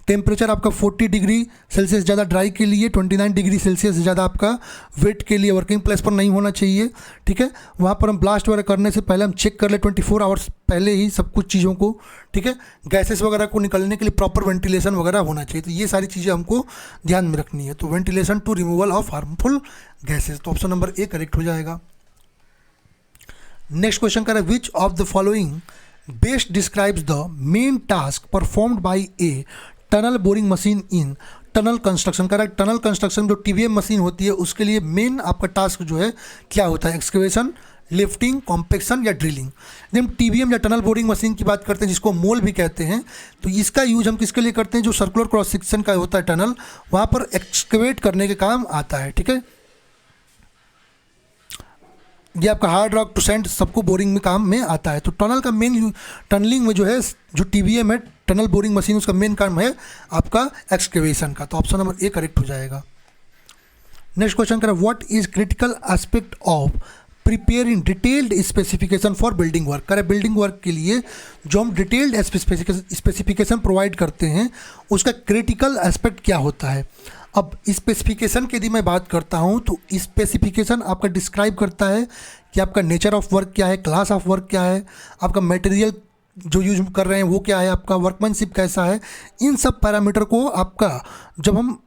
टेम्परेचर आपका 40 डिग्री सेल्सियस ज़्यादा ड्राई के लिए, 29 डिग्री सेल्सियस ज़्यादा आपका वेट के लिए वर्किंग प्लेस पर नहीं होना चाहिए। ठीक है, वहाँ पर हम ब्लास्ट वगैरह करने से पहले हम चेक कर ले 24 आवर्स पहले ही सब कुछ चीज़ों को। ठीक है, गैसेस वगैरह को निकलने के लिए प्रॉपर वेंटिलेशन वगैरह होना चाहिए। तो ये सारी चीज़ें हमको ध्यान में रखनी है। तो ventilation to removal of harmful gases, तो ऑप्शन नंबर ए करेक्ट हो जाएगा। नेक्स्ट क्वेश्चन कर which of the following best describes the main task performed by a tunnel boring machine in tunnel construction. कर टनल कंस्ट्रक्शन जो TBM machine होती है उसके लिए मेन आपका टास्क जो है क्या होता है, एक्सकेवेशन, लिफ्टिंग, कॉम्पैक्शन या ड्रिलिंग। जब हम टीबीएम या टनल बोरिंग मशीन की बात करते हैं जिसको मोल भी कहते हैं, तो इसका यूज हम किसके लिए करते हैं, जो सर्कुलर क्रॉस सेक्शन का होता है टनल, वहाँ पर एक्सकेवेट करने के काम आता है। ठीक है, ये आपका हार्ड रॉक टू सैंड सबको बोरिंग में काम में आता है। तो टनल का मेन टनलिंग में जो है जो टीबीएम है टनल बोरिंग मशीन उसका मेन काम है आपका एक्सकेवेशन का। तो ऑप्शन नंबर ए करेक्ट हो जाएगा। नेक्स्ट क्वेश्चन करें what is critical aspect of preparing detailed specification for building work. करें बिल्डिंग वर्क के लिए जो हम डिटेल्ड स्पेसिफिकेशन प्रोवाइड करते हैं उसका क्रिटिकल एस्पेक्ट क्या होता है। अब स्पेसिफिकेशन की यदि मैं बात करता हूं तो स्पेसिफिकेशन आपका डिस्क्राइब करता है कि आपका नेचर ऑफ वर्क क्या है, क्लास ऑफ वर्क क्या है, आपका मटेरियल जो यूज कर रहे हैं वो क्या है, आपका वर्कमैनशिप कैसा है। इन सब पैरामीटर को आपका जब हम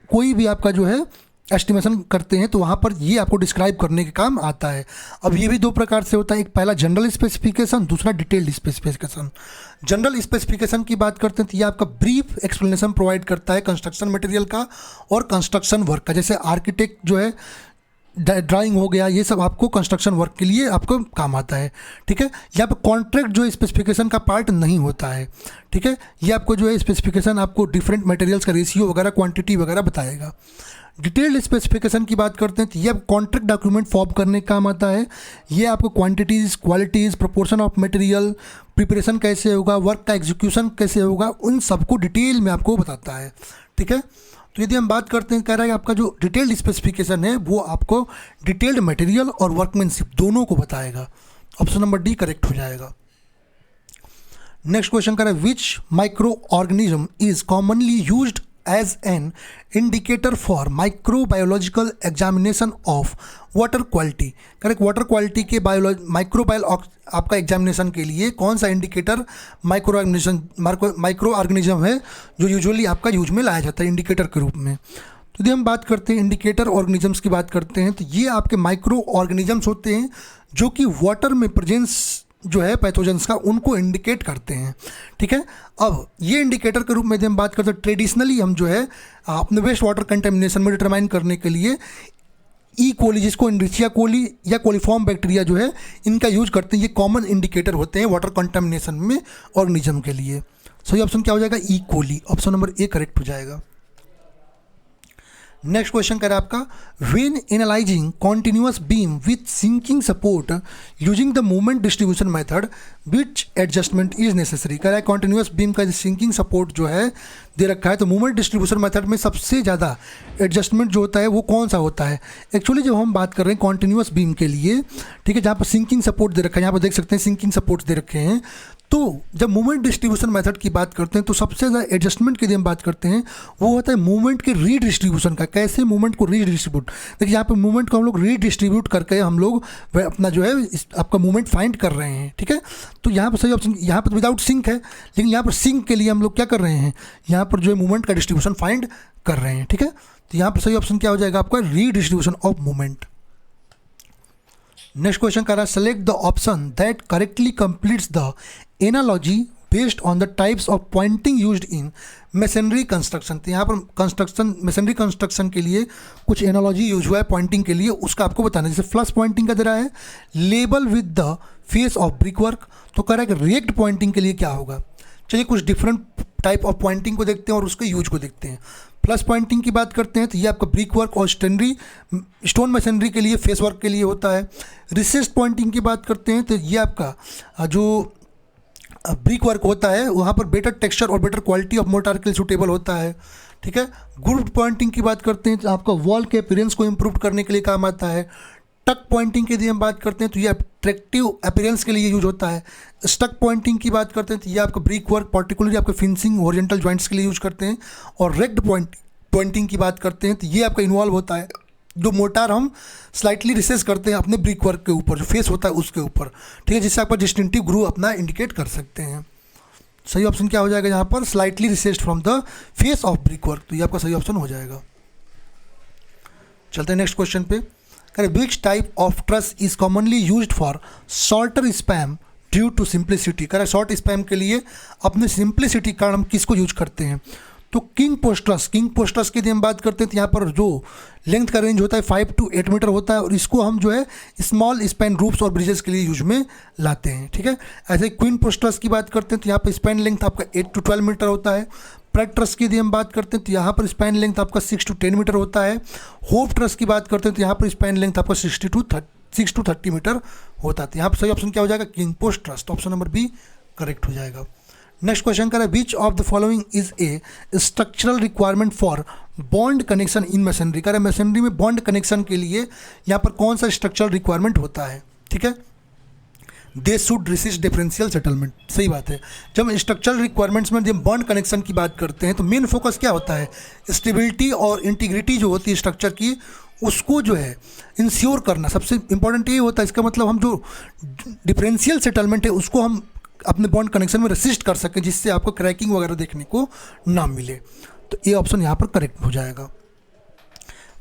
कोई भी आपका जो है एस्टिमेशन करते हैं तो वहाँ पर ये आपको डिस्क्राइब करने के काम आता है। अब ये भी दो प्रकार से होता है, एक पहला जनरल स्पेसिफिकेशन, दूसरा डिटेल्ड स्पेसिफिकेशन। जनरल स्पेसिफिकेशन की बात करते हैं तो ये आपका ब्रीफ एक्सप्लेनेशन प्रोवाइड करता है कंस्ट्रक्शन मटेरियल का और कंस्ट्रक्शन वर्क का। जैसे आर्किटेक्ट जो है ड्राइंग हो गया, ये सब आपको कंस्ट्रक्शन वर्क के लिए आपको काम आता है। ठीक है, यहाँ पर कॉन्ट्रैक्ट जो है स्पेसिफिकेशन का पार्ट नहीं होता है। ठीक है, ये आपको जो है स्पेसिफिकेशन आपको डिफरेंट मटेरियल्स का रेशियो वगैरह, क्वांटिटी वगैरह बताएगा। डिटेल्ड स्पेसिफिकेशन की बात करते हैं तो ये कॉन्ट्रैक्ट डॉक्यूमेंट फॉर्म करने का काम आता है। ये आपको quantities, qualities, proportion of material, preparation कैसे होगा, वर्क का एग्जीक्यूशन कैसे होगा, उन सबको डिटेल में आपको बताता है। ठीक है, तो यदि हम बात करते हैं, कह रहा है आपका जो डिटेल्ड स्पेसिफिकेशन है वो आपको डिटेल्ड मटेरियल और वर्कमैनशिप दोनों को बताएगा। ऑप्शन नंबर डी करेक्ट हो जाएगा। नेक्स्ट क्वेश्चन कर रहा है which microorganism is commonly used as an indicator for microbiological examination of water quality. Correct, water quality के माइक्रोबायल आपका एग्जामिनेशन के लिए कौन सा इंडिकेटर माइक्रो ऑर्गेनिज्म है जो यूजुअली आपका यूज में लाया जाता है इंडिकेटर के रूप में। तो यदि हम बात करते हैं इंडिकेटर ऑर्गेनिजम्स की बात करते हैं तो ये आपके माइक्रो ऑर्गेनिजम्स होते हैं जो कि वाटर में प्रेजेंस जो है पैथोजेंस का उनको इंडिकेट करते हैं। ठीक है, अब ये इंडिकेटर के रूप में यदि हम बात करते हैं ट्रेडिशनली हम जो है अपने वेस्ट वाटर कंटेमिनेशन में डिटरमाइन करने के लिए ई कोली, जिसको इनरिचिया कोली या कोलीफॉर्म बैक्टीरिया जो है इनका यूज करते हैं। ये कॉमन इंडिकेटर होते हैं वाटर कंटेमिनेशन में ऑर्गेनिज्म के लिए। सही ऑप्शन क्या हो जाएगा? E coli. Option number A correct हो जाएगा। नेक्स्ट क्वेश्चन कह रहा है आपका when analyzing continuous beam with sinking support using the moment distribution method which adjustment is necessary. कह रहा है कॉन्टिन्यूअस बीम का सिंकिंग सपोर्ट जो है दे रखा है, तो मोमेंट डिस्ट्रीब्यूशन मेथड में सबसे ज़्यादा एडजस्टमेंट जो होता है वो कौन सा होता है? एक्चुअली जब हम बात कर रहे हैं कॉन्टिन्यूअस बीम के लिए, ठीक है, जहाँ पर सिंकिंग सपोर्ट दे रखा है, यहाँ पर देख सकते हैं सिंकिंग सपोर्ट दे रखे हैं, तो जब मूवमेंट डिस्ट्रीब्यूशन मेथड की बात करते हैं तो सबसे ज़्यादा एडजस्टमेंट के लिए हम बात करते हैं वो होता है मूवमेंट के रीडिस्ट्रीब्यूशन का। कैसे मूवमेंट को रीडिस्ट्रीब्यूट, देखिए यहाँ पे मूवमेंट को हम लोग रीडिस्ट्रीब्यूट करके हम लोग अपना जो है आपका मूवमेंट फाइंड कर रहे हैं। ठीक है, तो यहाँ पर सही ऑप्शन, यहाँ पर विदाउट सिंक है, लेकिन यहाँ पर सिंक के लिए हम लोग क्या कर रहे हैं, यहाँ पर जो है मूवमेंट का डिस्ट्रीब्यूशन फाइंड कर रहे हैं। ठीक है, तो यहाँ पर सही ऑप्शन क्या हो जाएगा आपका? Redistribution of movement. Next question कर रहा है select the option that correctly completes the analogy based on the types of pointing used in masonry construction. तो यहाँ पर कंस्ट्रक्शन, मेसनरी कंस्ट्रक्शन के लिए कुछ एनालॉजी यूज हुआ है पॉइंटिंग के लिए, उसका आपको बताना है। जैसे फ्लश पॉइंटिंग का दे रहा है label with the face of brick work, तो कह रहा है कि रेक्ट पॉइंटिंग के लिए क्या होगा। चलिए कुछ डिफरेंट टाइप ऑफ पॉइंटिंग को देखते हैं और उसके यूज को देखते हैं। फ्लश पॉइंटिंग की बात करते हैं तो ये आपका ब्रिक वर्क और स्टोन मशीनरी के लिए, फेस वर्क के लिए होता है। रिसेस्ड पॉइंटिंग की बात करते हैं तो ये आपका जो ब्रिक वर्क होता है वहाँ पर बेटर टेक्सचर और बेटर क्वालिटी ऑफ मोर्टार के लिए सूटेबल होता है। ठीक है, ग्रुप पॉइंटिंग की बात करते हैं तो आपका वॉल के अपीयरेंस को इम्प्रूव करने के लिए काम आता है। टक पॉइंटिंग के यदि हम बात करते हैं तो ये अट्रैक्टिव अपीयरेंस के लिए यूज होता है। स्टक पॉइंटिंग की बात करते हैं तो ये आपका ब्रिक वर्क पर्टिकुलरली आपके फिनिशिंग ओरिजेंटल जॉइंट्स के लिए यूज करते हैं। और रेक्ड पॉइंटिंग की बात करते हैं तो ये आपका इन्वॉल्व होता है जो मोटार हम स्लाइटली रिसेस करते हैं अपने ब्रिक वर्क के ऊपर, जो फेस होता है उसके ऊपर। ठीक है, जिससे आपका डिस्टिंक्टिव ग्रूव अपना इंडिकेट कर सकते हैं। सही ऑप्शन क्या हो जाएगा यहाँ पर? Slightly richest from the face of brick work, तो ये आपका सही ऑप्शन हो जाएगा। चलते हैं नेक्स्ट क्वेश्चन पे। Which type of truss is commonly used for shorter span due to simplicity. कह रहा है शॉर्ट स्पैम के लिए अपने सिंप्लिसिटी कारण हम किसको यूज करते हैं? तो किंग पोस्टरस की यदि हम बात करते हैं तो यहाँ पर जो लेंथ का रेंज होता है 5 to 8 मीटर होता है और इसको हम जो है स्मॉल स्पैन रूप्स और ब्रिजेस के लिए यूज में लाते हैं। ठीक है, ऐसे क्वीन पोस्टरस की बात करते हैं तो यहाँ पर स्पैन लेंथ आपका 8 to 12 मीटर होता है। प्रेग ट्रस की यदि हम बात करते हैं तो यहाँ पर स्पैन लेंथ आपका 6 to 10 मीटर होता है। होप ट्रस की बात करते हैं तो यहाँ पर स्पैन लेंथ आपका 6 to 30 मीटर होता है। यहाँ पर सही ऑप्शन क्या हो जाएगा? King post truss. तो ऑप्शन नंबर बी करेक्ट हो जाएगा। नेक्स्ट क्वेश्चन कर रहा है which of the following is a structural requirement for bond connection in machinery. कह रहा है मशीनरी में बॉन्ड कनेक्शन के लिए यहाँ पर कौन सा स्ट्रक्चरल रिक्वायरमेंट होता है? ठीक है, they should resist differential settlement. सही बात है, जब स्ट्रक्चरल रिक्वायरमेंट्स में जब बॉन्ड कनेक्शन की बात करते हैं तो मेन फोकस क्या होता है? स्टेबिलिटी और इंटीग्रिटी जो होती है स्ट्रक्चर की उसको जो है इंश्योर करना सबसे इंपॉर्टेंट ये होता है। इसका मतलब हम जो डिफरेंशियल सेटलमेंट है उसको हम अपने बॉन्ड कनेक्शन में रेसिस्ट कर सकें जिससे आपको क्रैकिंग वगैरह देखने को ना मिले। तो ये ऑप्शन यहाँ पर करेक्ट हो जाएगा।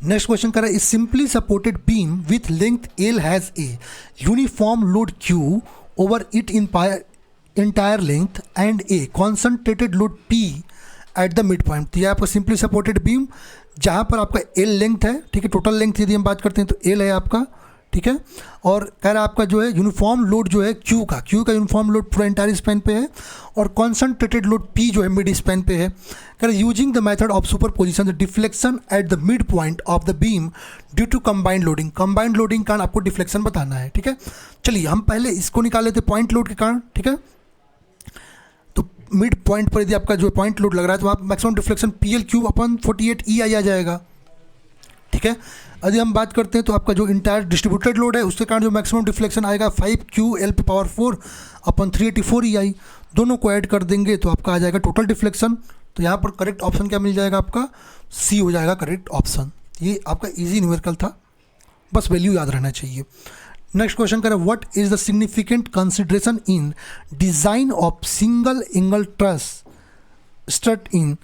नेक्स्ट क्वेश्चन कर रहा है simply supported beam width length L has a uniform load Q over it in entire length and A concentrated load P eight the mid point. तो ये आपका सिंपली सपोर्टेड बीम जहाँ पर आपका एल लेंथ है, ठीक है, टोटल लेंथ यदि हम बात करते हैं तो एल है आपका, ठीक है। और कह रहा है आपका जो है यूनिफॉर्म लोड जो है क्यू का यूनिफॉर्म लोड पूरा इंटायर स्पैन पे है, और कॉन्सेंट्रेटेड लोड पी जो है मिड स्पैन पे है। कह रहा है using the method of superposition the deflection at the mid point of the beam due to combined loading कारण आपको डिफ्लेक्शन बताना है, ठीक है। चलिए हम पहले इसको निकाल लेते पॉइंट लोड के कारण, ठीक है। तो मिड पॉइंट पर यदि आपका जो पॉइंट लोड लग रहा है तो वहाँ maximum deflection P L cube upon 48 ई आई आ जाएगा, ठीक है। यदि हम बात करते हैं तो आपका जो इंटायर डिस्ट्रीब्यूटेड लोड है उसके कारण जो मैक्सिमम डिफ्लेक्शन आएगा 5 क्यू एल पे पावर 4 अपन 384 ई आई, दोनों को ऐड कर देंगे तो आपका आ जाएगा टोटल डिफ्लेक्शन। तो यहाँ पर करेक्ट ऑप्शन क्या मिल जाएगा आपका, सी हो जाएगा करेक्ट ऑप्शन। ये आपका इजी न्यूमेरिकल था, बस वैल्यू याद रहना चाहिए। नेक्स्ट क्वेश्चन करें, what is the significant consideration in design of single angle truss strut in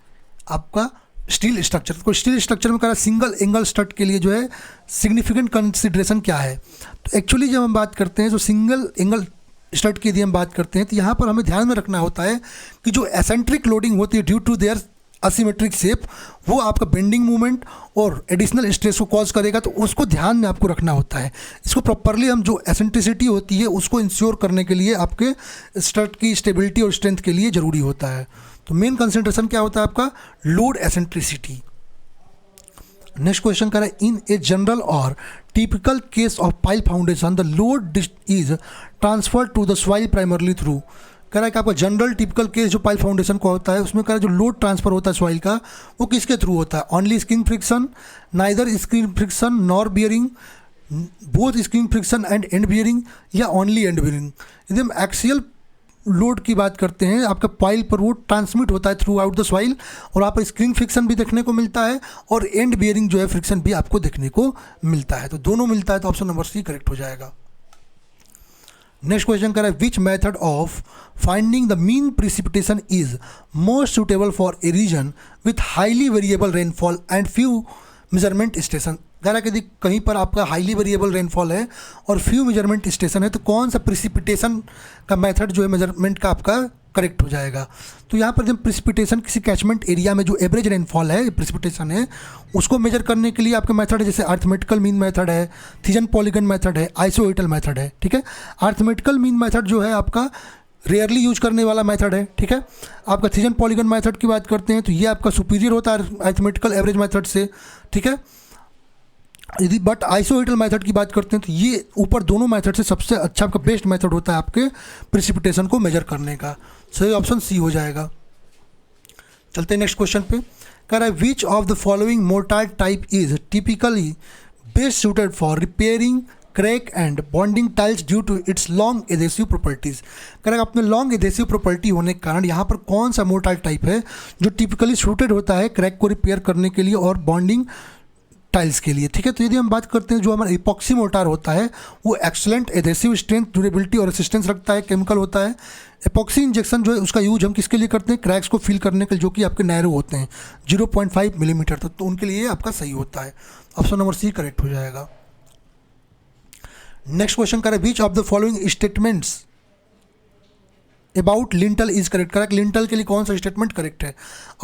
आपका स्टील स्ट्रक्चर। तो स्टील स्ट्रक्चर में कह रहा है सिंगल एंगल स्ट्रट के लिए जो है सिग्निफिकेंट कंसिडरेशन क्या है। तो एक्चुअली जब हम बात करते हैं तो सिंगल एंगल स्ट्रट की यदि हम बात करते हैं तो यहाँ पर हमें ध्यान में रखना होता है कि जो एसेंट्रिक लोडिंग होती है due to their asymmetric shape, वो आपका बेंडिंग मूवमेंट और एडिशनल स्ट्रेस को कॉज करेगा, तो उसको ध्यान में आपको रखना होता है। इसको प्रॉपरली हम जो एसेंट्रिसिटी होती है उसको इंश्योर करने के लिए आपके स्ट्रट की स्टेबिलिटी और स्ट्रेंथ के लिए ज़रूरी होता है। तो मेन कंसंट्रेशन क्या होता है आपका, लोड एसेंट्रिसिटी। नेक्स्ट क्वेश्चन कर रहा है, in a general or typical case of pile foundation the load is transfer to the soil primarily through. कह रहा है कि आपका जनरल टिपिकल केस जो पाइल फाउंडेशन का होता है उसमें कह रहा है जो लोड ट्रांसफर होता है सॉइल का वो किसके थ्रू होता है, only screen friction, neither screen friction nor bearing, both screen friction and and bearing, या ओनली एंड बियरिंग। यदि हम एक्सियल लोड की बात करते हैं आपका पाइल पर वो ट्रांसमिट होता है थ्रू आउट द सॉइल, और वहाँ पर स्क्रीन फ्रिक्शन भी देखने को मिलता है और एंड बियरिंग जो है फ्रिक्शन भी आपको देखने को मिलता है। तो दोनों मिलता है, तो ऑप्शन नंबर सी करेक्ट हो जाएगा। नेक्स्ट क्वेश्चन कर रहा है, which method of finding the mean precipitation is most suitable for a region with highly variable rainfall and few measurement station. कह रहा है कि यदि कहीं पर आपका हाईली वेरिएबल रेनफॉल है और फ्यू मेजरमेंट स्टेशन है तो कौन सा प्रिसिपिटेशन का मेथड जो है मेजरमेंट का आपका करेक्ट हो जाएगा। तो यहाँ पर जब प्रिसिपिटेशन किसी कैचमेंट एरिया में जो एवरेज रेनफॉल है प्रिसिपिटेशन है उसको मेजर करने के लिए आपके मेथड है, जैसे अर्थमेटिकल मीन मेथड है, थिजन पॉलीगन मेथड है, आइसोहेटल मेथड है, ठीक है। अर्थमेटिकल मीन मेथड जो है आपका रेयरली यूज करने वाला मेथड है, ठीक है। आपका थिजन पॉलीगन मेथड की बात करते हैं तो ये आपका सुपीरियर होता है अर्थमेटिकल एवरेज मेथड से, ठीक है। यदि बट आइसोहेटल मेथड की बात करते हैं तो ये ऊपर दोनों मेथड से सबसे अच्छा आपका बेस्ट मेथड होता है आपके प्रिसिपिटेशन को मेजर करने का। सही ऑप्शन सी हो जाएगा। चलते हैं नेक्स्ट क्वेश्चन पे। कह रहा है, which of the following mortar type is typically best suited for repairing crack and bonding tiles due to its long adhesive properties. कह रहा है अपने लॉन्ग एडेसिव प्रॉपर्टी होने के कारण यहाँ पर कौन सा मोर्टार टाइप है जो टिपिकली सूटेड होता है क्रैक को रिपेयर करने के लिए और बॉन्डिंग टाइल्स के लिए, ठीक है। तो यदि हम बात करते हैं जो हमारा इपॉक्सी मोर्टार होता है वो एक्सलेंट एडेसिव स्ट्रेंथ, ड्यूरेबिलिटी और रेसिस्टेंस रखता है, केमिकल होता है। इपॉक्सी इंजेक्शन जो है उसका यूज हम किसके लिए करते हैं, क्रैक्स को फिल करने के लिए जो कि आपके नैरो होते हैं 0.5 मिलीमीटर तक, तो उनके लिए आपका सही होता है। ऑप्शन नंबर सी करेक्ट हो जाएगा। नेक्स्ट क्वेश्चन करें, विच of the following statements about lintel is correct. Correct lintel के लिए कौन सा स्टेटमेंट करेक्ट है।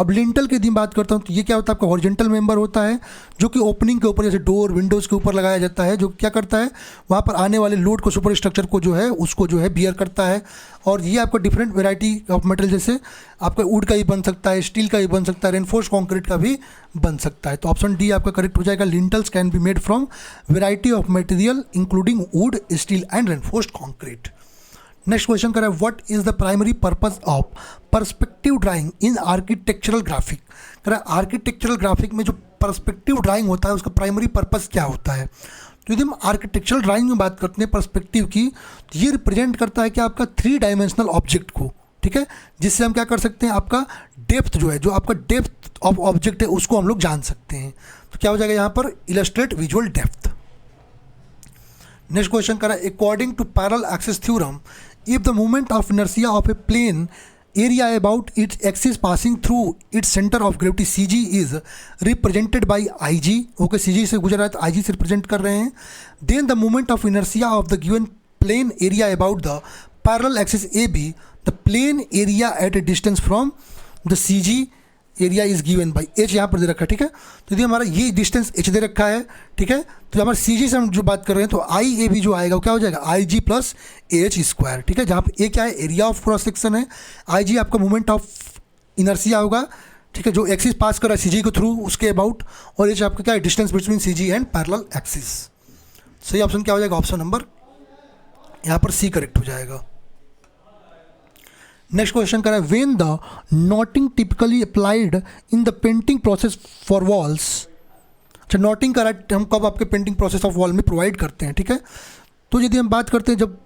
अब लिंटल के दिन बात करता हूँ तो ये क्या होता है आपका हॉरिजॉन्टल मेंबर होता है जो कि ओपनिंग के ऊपर जैसे डोर विंडोज़ के ऊपर लगाया जाता है, जो क्या करता है वहाँ पर आने वाले लोड को सुपर स्ट्रक्चर को जो है उसको जो है बियर करता है। और ये आपका डिफरेंट वेराइटी ऑफ मटेरियल जैसे आपका वुड का ही बन सकता है, स्टील का ही बन सकता है, रेनफोर्स कॉन्क्रीट का भी बन सकता है। तो ऑप्शन डी आपका करेक्ट हो जाएगा। Lintels can be made from variety of material including wood, steel and reinforced concrete. Next question करें, what is the primary purpose of perspective drawing in architectural graphic. करें आर्किटेक्चरल ग्राफिक में जो perspective drawing होता है उसका primary purpose क्या होता है। तो यदि हम आर्किटेक्चरल ड्राइंग में बात करते हैं पर्सपेक्टिव की, तो ये रिप्रेजेंट करता है कि आपका 3 डायमेंशनल ऑब्जेक्ट को, ठीक है, जिससे हम क्या कर सकते हैं आपका डेप्थ जो है, जो आपका डेप्थ ऑफ ऑब्जेक्ट है उसको हम लोग जान सकते हैं। तो क्या हो जाएगा यहाँ पर, illustrate visual depth. Next question करा, according to parallel axis theorem if the moment of inertia of a plane area about its axis passing through its center of gravity CG is represented by IG, okay, CG से गुजर रहा है तो IG से represent कर रहे हैं, then the moment of inertia of the given plane area about the parallel axis AB, the plane area at a distance from the CG area is given by H यहाँ पर दे रखा है, ठीक है। तो यदि हमारा ये डिस्टेंस एच दे रखा है, ठीक है, तो हमारे सी जी से हम जो बात कर रहे हैं तो आई ए भी जो आएगा वो क्या हो जाएगा आई जी प्लस ए एच स्क्वायर, ठीक है। जहाँ पर ए क्या है एरिया ऑफ क्रॉस सेक्शन है, आई जी आपका मोमेंट ऑफ इनर्सिया होगा, ठीक है, जो एक्सिस पास कर रहा है सी जी के थ्रू उसके अबाउट, और एच आपका क्या है distance between C G and parallel axis. सही ऑप्शन क्या हो जाएगा ऑप्शन नंबर यहाँ पर सी करेक्ट हो जाएगा। नेक्स्ट क्वेश्चन करा है when the knotting typically applied in the painting process for walls. अच्छा, नॉटिंग करा हम कब आपके पेंटिंग प्रोसेस ऑफ वॉल में प्रोवाइड करते हैं, ठीक है। तो यदि हम बात करते हैं जब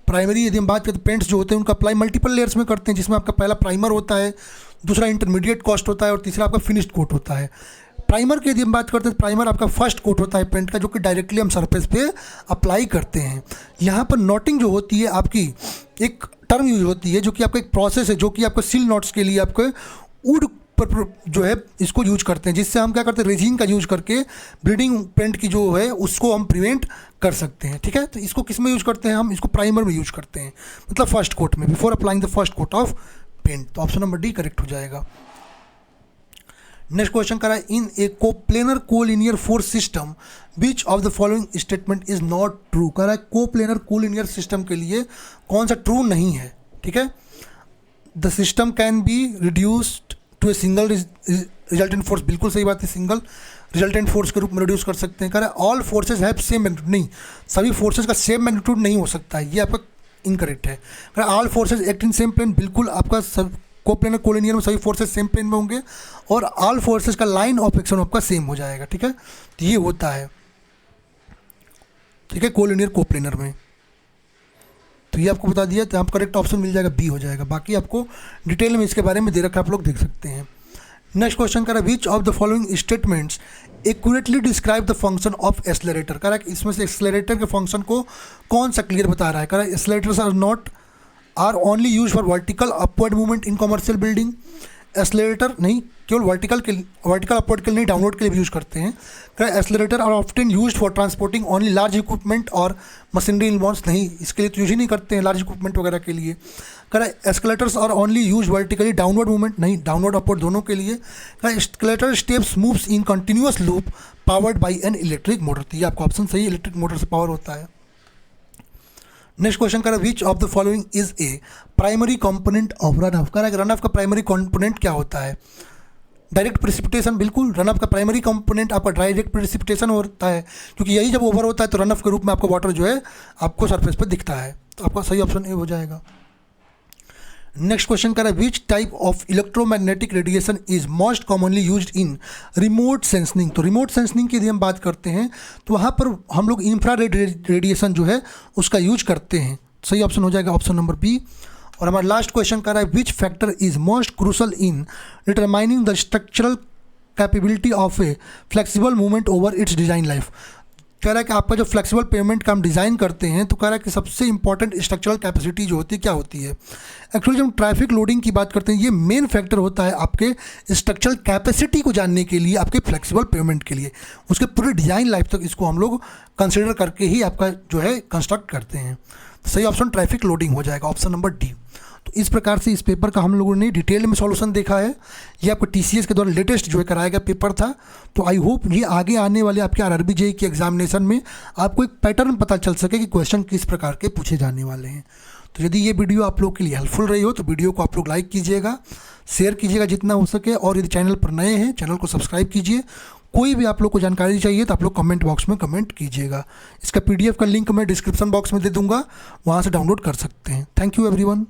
प्राइमरी यदि हम बात करते हैं पेंट्स जो होते हैं उनका अप्लाई मल्टीपल लेयर्स में करते हैं, जिसमें आपका पहला प्राइमर होता है, दूसरा इंटरमीडिएट कॉस्ट होता है और तीसरा आपका फिनिश्ड कोट होता है। प्राइमर की यदि हम बात करते हैं प्राइमर आपका फर्स्ट कोट होता है पेंट का, जो कि डायरेक्टली हम सरफेस पे अप्लाई करते हैं। यहाँ पर नॉटिंग जो होती है आपकी एक टर्म यूज होती है जो कि आपका एक प्रोसेस है, जो कि आपको सील नॉट्स के लिए आपको वुड पर जो है इसको यूज करते हैं, जिससे हम क्या करते हैं रेजिन का यूज करके ब्लीडिंग पेंट की जो है उसको हम प्रिवेंट कर सकते हैं, ठीक है। तो इसको किस में यूज करते हैं हम, इसको प्राइमर में यूज करते हैं, मतलब फर्स्ट कोट में, before applying the first coat of paint. तो ऑप्शन नंबर डी करेक्ट हो जाएगा। नेक्स्ट क्वेश्चन करा है in a coplanar collinear force system which of the following statement is not true. कह रहा है कोप्लेनर कोलिनियर सिस्टम के लिए कौन सा ट्रू नहीं है, ठीक है। The system can be reduced to a single resultant force, बिल्कुल सही बात है, सिंगल रिजल्टेंट फोर्स के रूप में रिड्यूस कर सकते हैं। कह रहा है all forces have same magnitude, नहीं सभी फोर्सेज का सेम मैग्नीट्यूड नहीं हो सकता है, ये आपका इनकरेक्ट है। कह रहा है all forces act in same plane, बिल्कुल आपका सब कोप्लेनर कोलिनियर में सभी फोर्सेज सेम प्लेन में होंगे, और ऑल फोर्सेज का लाइन ऑफ एक्शन आपका सेम हो जाएगा, ठीक है। तो ये होता है, ठीक है, कोलिनियर कोप्लेनर में। तो ये आपको बता दिया, तो आप करेक्ट ऑप्शन मिल जाएगा बी हो जाएगा। बाकी आपको डिटेल में इसके बारे में दे रखा है, आप लोग देख सकते हैं। नेक्स्ट क्वेश्चन कह रहा है which of the following statements accurately describe the function of accelerator. कह रहा है इसमें से एक्सेलरेटर के फंक्शन को कौन सा क्लियर बता रहा है। कह रहा है accelerators are only use for vertical upward movement in commercial building. Accelerator नहीं केवल वर्टिकल अपवर्ड के लिए नहीं, डाउनवर्ड के लिए भी यूज करते हैं। Accelerator are often used for transporting only large equipment और मशीनरी इन्वॉल्व्स, नहीं इसके लिए तो यूज ही नहीं करते हैं लार्ज इक्विपमेंट वगैरह के लिए। Escalators are only use vertically downward movement, नहीं डाउनवर्ड अपवर्ड दोनों के लिए। Escalator steps moves in continuous loop powered by an electric motor. तो ये आपका ऑप्शन सही, इलेक्ट्रिक मोटर से पावर होता है। नेक्स्ट क्वेश्चन करा विच of the following is a primary component of run of. करा रन ऑफ का प्राइमरी कंपोनेंट क्या होता है, डायरेक्ट प्रेसिपिटेशन, बिल्कुल रन ऑफ का प्राइमरी कंपोनेंट आपका डायरेक्ट प्रेसिपिटेशन होता है, क्योंकि यही जब ओवर होता है तो रन ऑफ के रूप में आपको वाटर जो है आपको सरफेस पर दिखता है। तो आपका सही ऑप्शन ए हो जाएगा। नेक्स्ट क्वेश्चन करा विच type of electromagnetic radiation is most commonly used in remote sensing. तो रिमोट सेंसिंग की यदि हम बात करते हैं तो वहाँ पर हम लोग इंफ्रारेड रेडिएशन जो है उसका यूज करते हैं। सही ऑप्शन हो जाएगा ऑप्शन नंबर बी। और हमारा लास्ट क्वेश्चन कर रहा है which factor is most crucial in determining the structural capability of a flexible movement over it's design life. कह रहा है कि आपका जो फ्लेक्सिबल पेमेंट का हम डिज़ाइन करते हैं तो कह रहा है कि सबसे इंपॉर्टेंट स्ट्रक्चरल कैपेसिटी जो होती है क्या होती है। एक्चुअली जब हम ट्रैफिक लोडिंग की बात करते हैं ये मेन फैक्टर होता है आपके स्ट्रक्चरल कैपेसिटी को जानने के लिए, आपके फ्लेक्सिबल पेमेंट के लिए, उसके पूरे डिज़ाइन लाइफ तक इसको हम लोग कंसिडर करके ही आपका जो है कंस्ट्रक्ट करते हैं। तो सही ऑप्शन ट्रैफिक लोडिंग हो जाएगा ऑप्शन नंबर डी। तो इस प्रकार से इस पेपर का हम लोगों ने डिटेल में सॉल्यूशन देखा है। ये आपको टीसीएस के द्वारा लेटेस्ट जो है कराया गया पेपर था। तो आई होप ये आगे आने वाले आपके आरआरबी जेईई के एग्जामिनेशन में आपको एक पैटर्न पता चल सके कि क्वेश्चन किस प्रकार के पूछे जाने वाले हैं। तो यदि ये वीडियो आप लोग के लिए हेल्पफुल रही हो तो वीडियो को आप लोग लाइक कीजिएगा, शेयर कीजिएगा जितना हो सके, और यदि चैनल पर नए हैं चैनल को सब्सक्राइब कीजिए। कोई भी आप लोग को जानकारी चाहिए तो आप लोग कमेंट बॉक्स में कमेंट कीजिएगा। इसका पीडीएफ का लिंक मैं डिस्क्रिप्शन बॉक्स में दे दूंगा, वहाँ से डाउनलोड कर सकते हैं। Thank you everyone.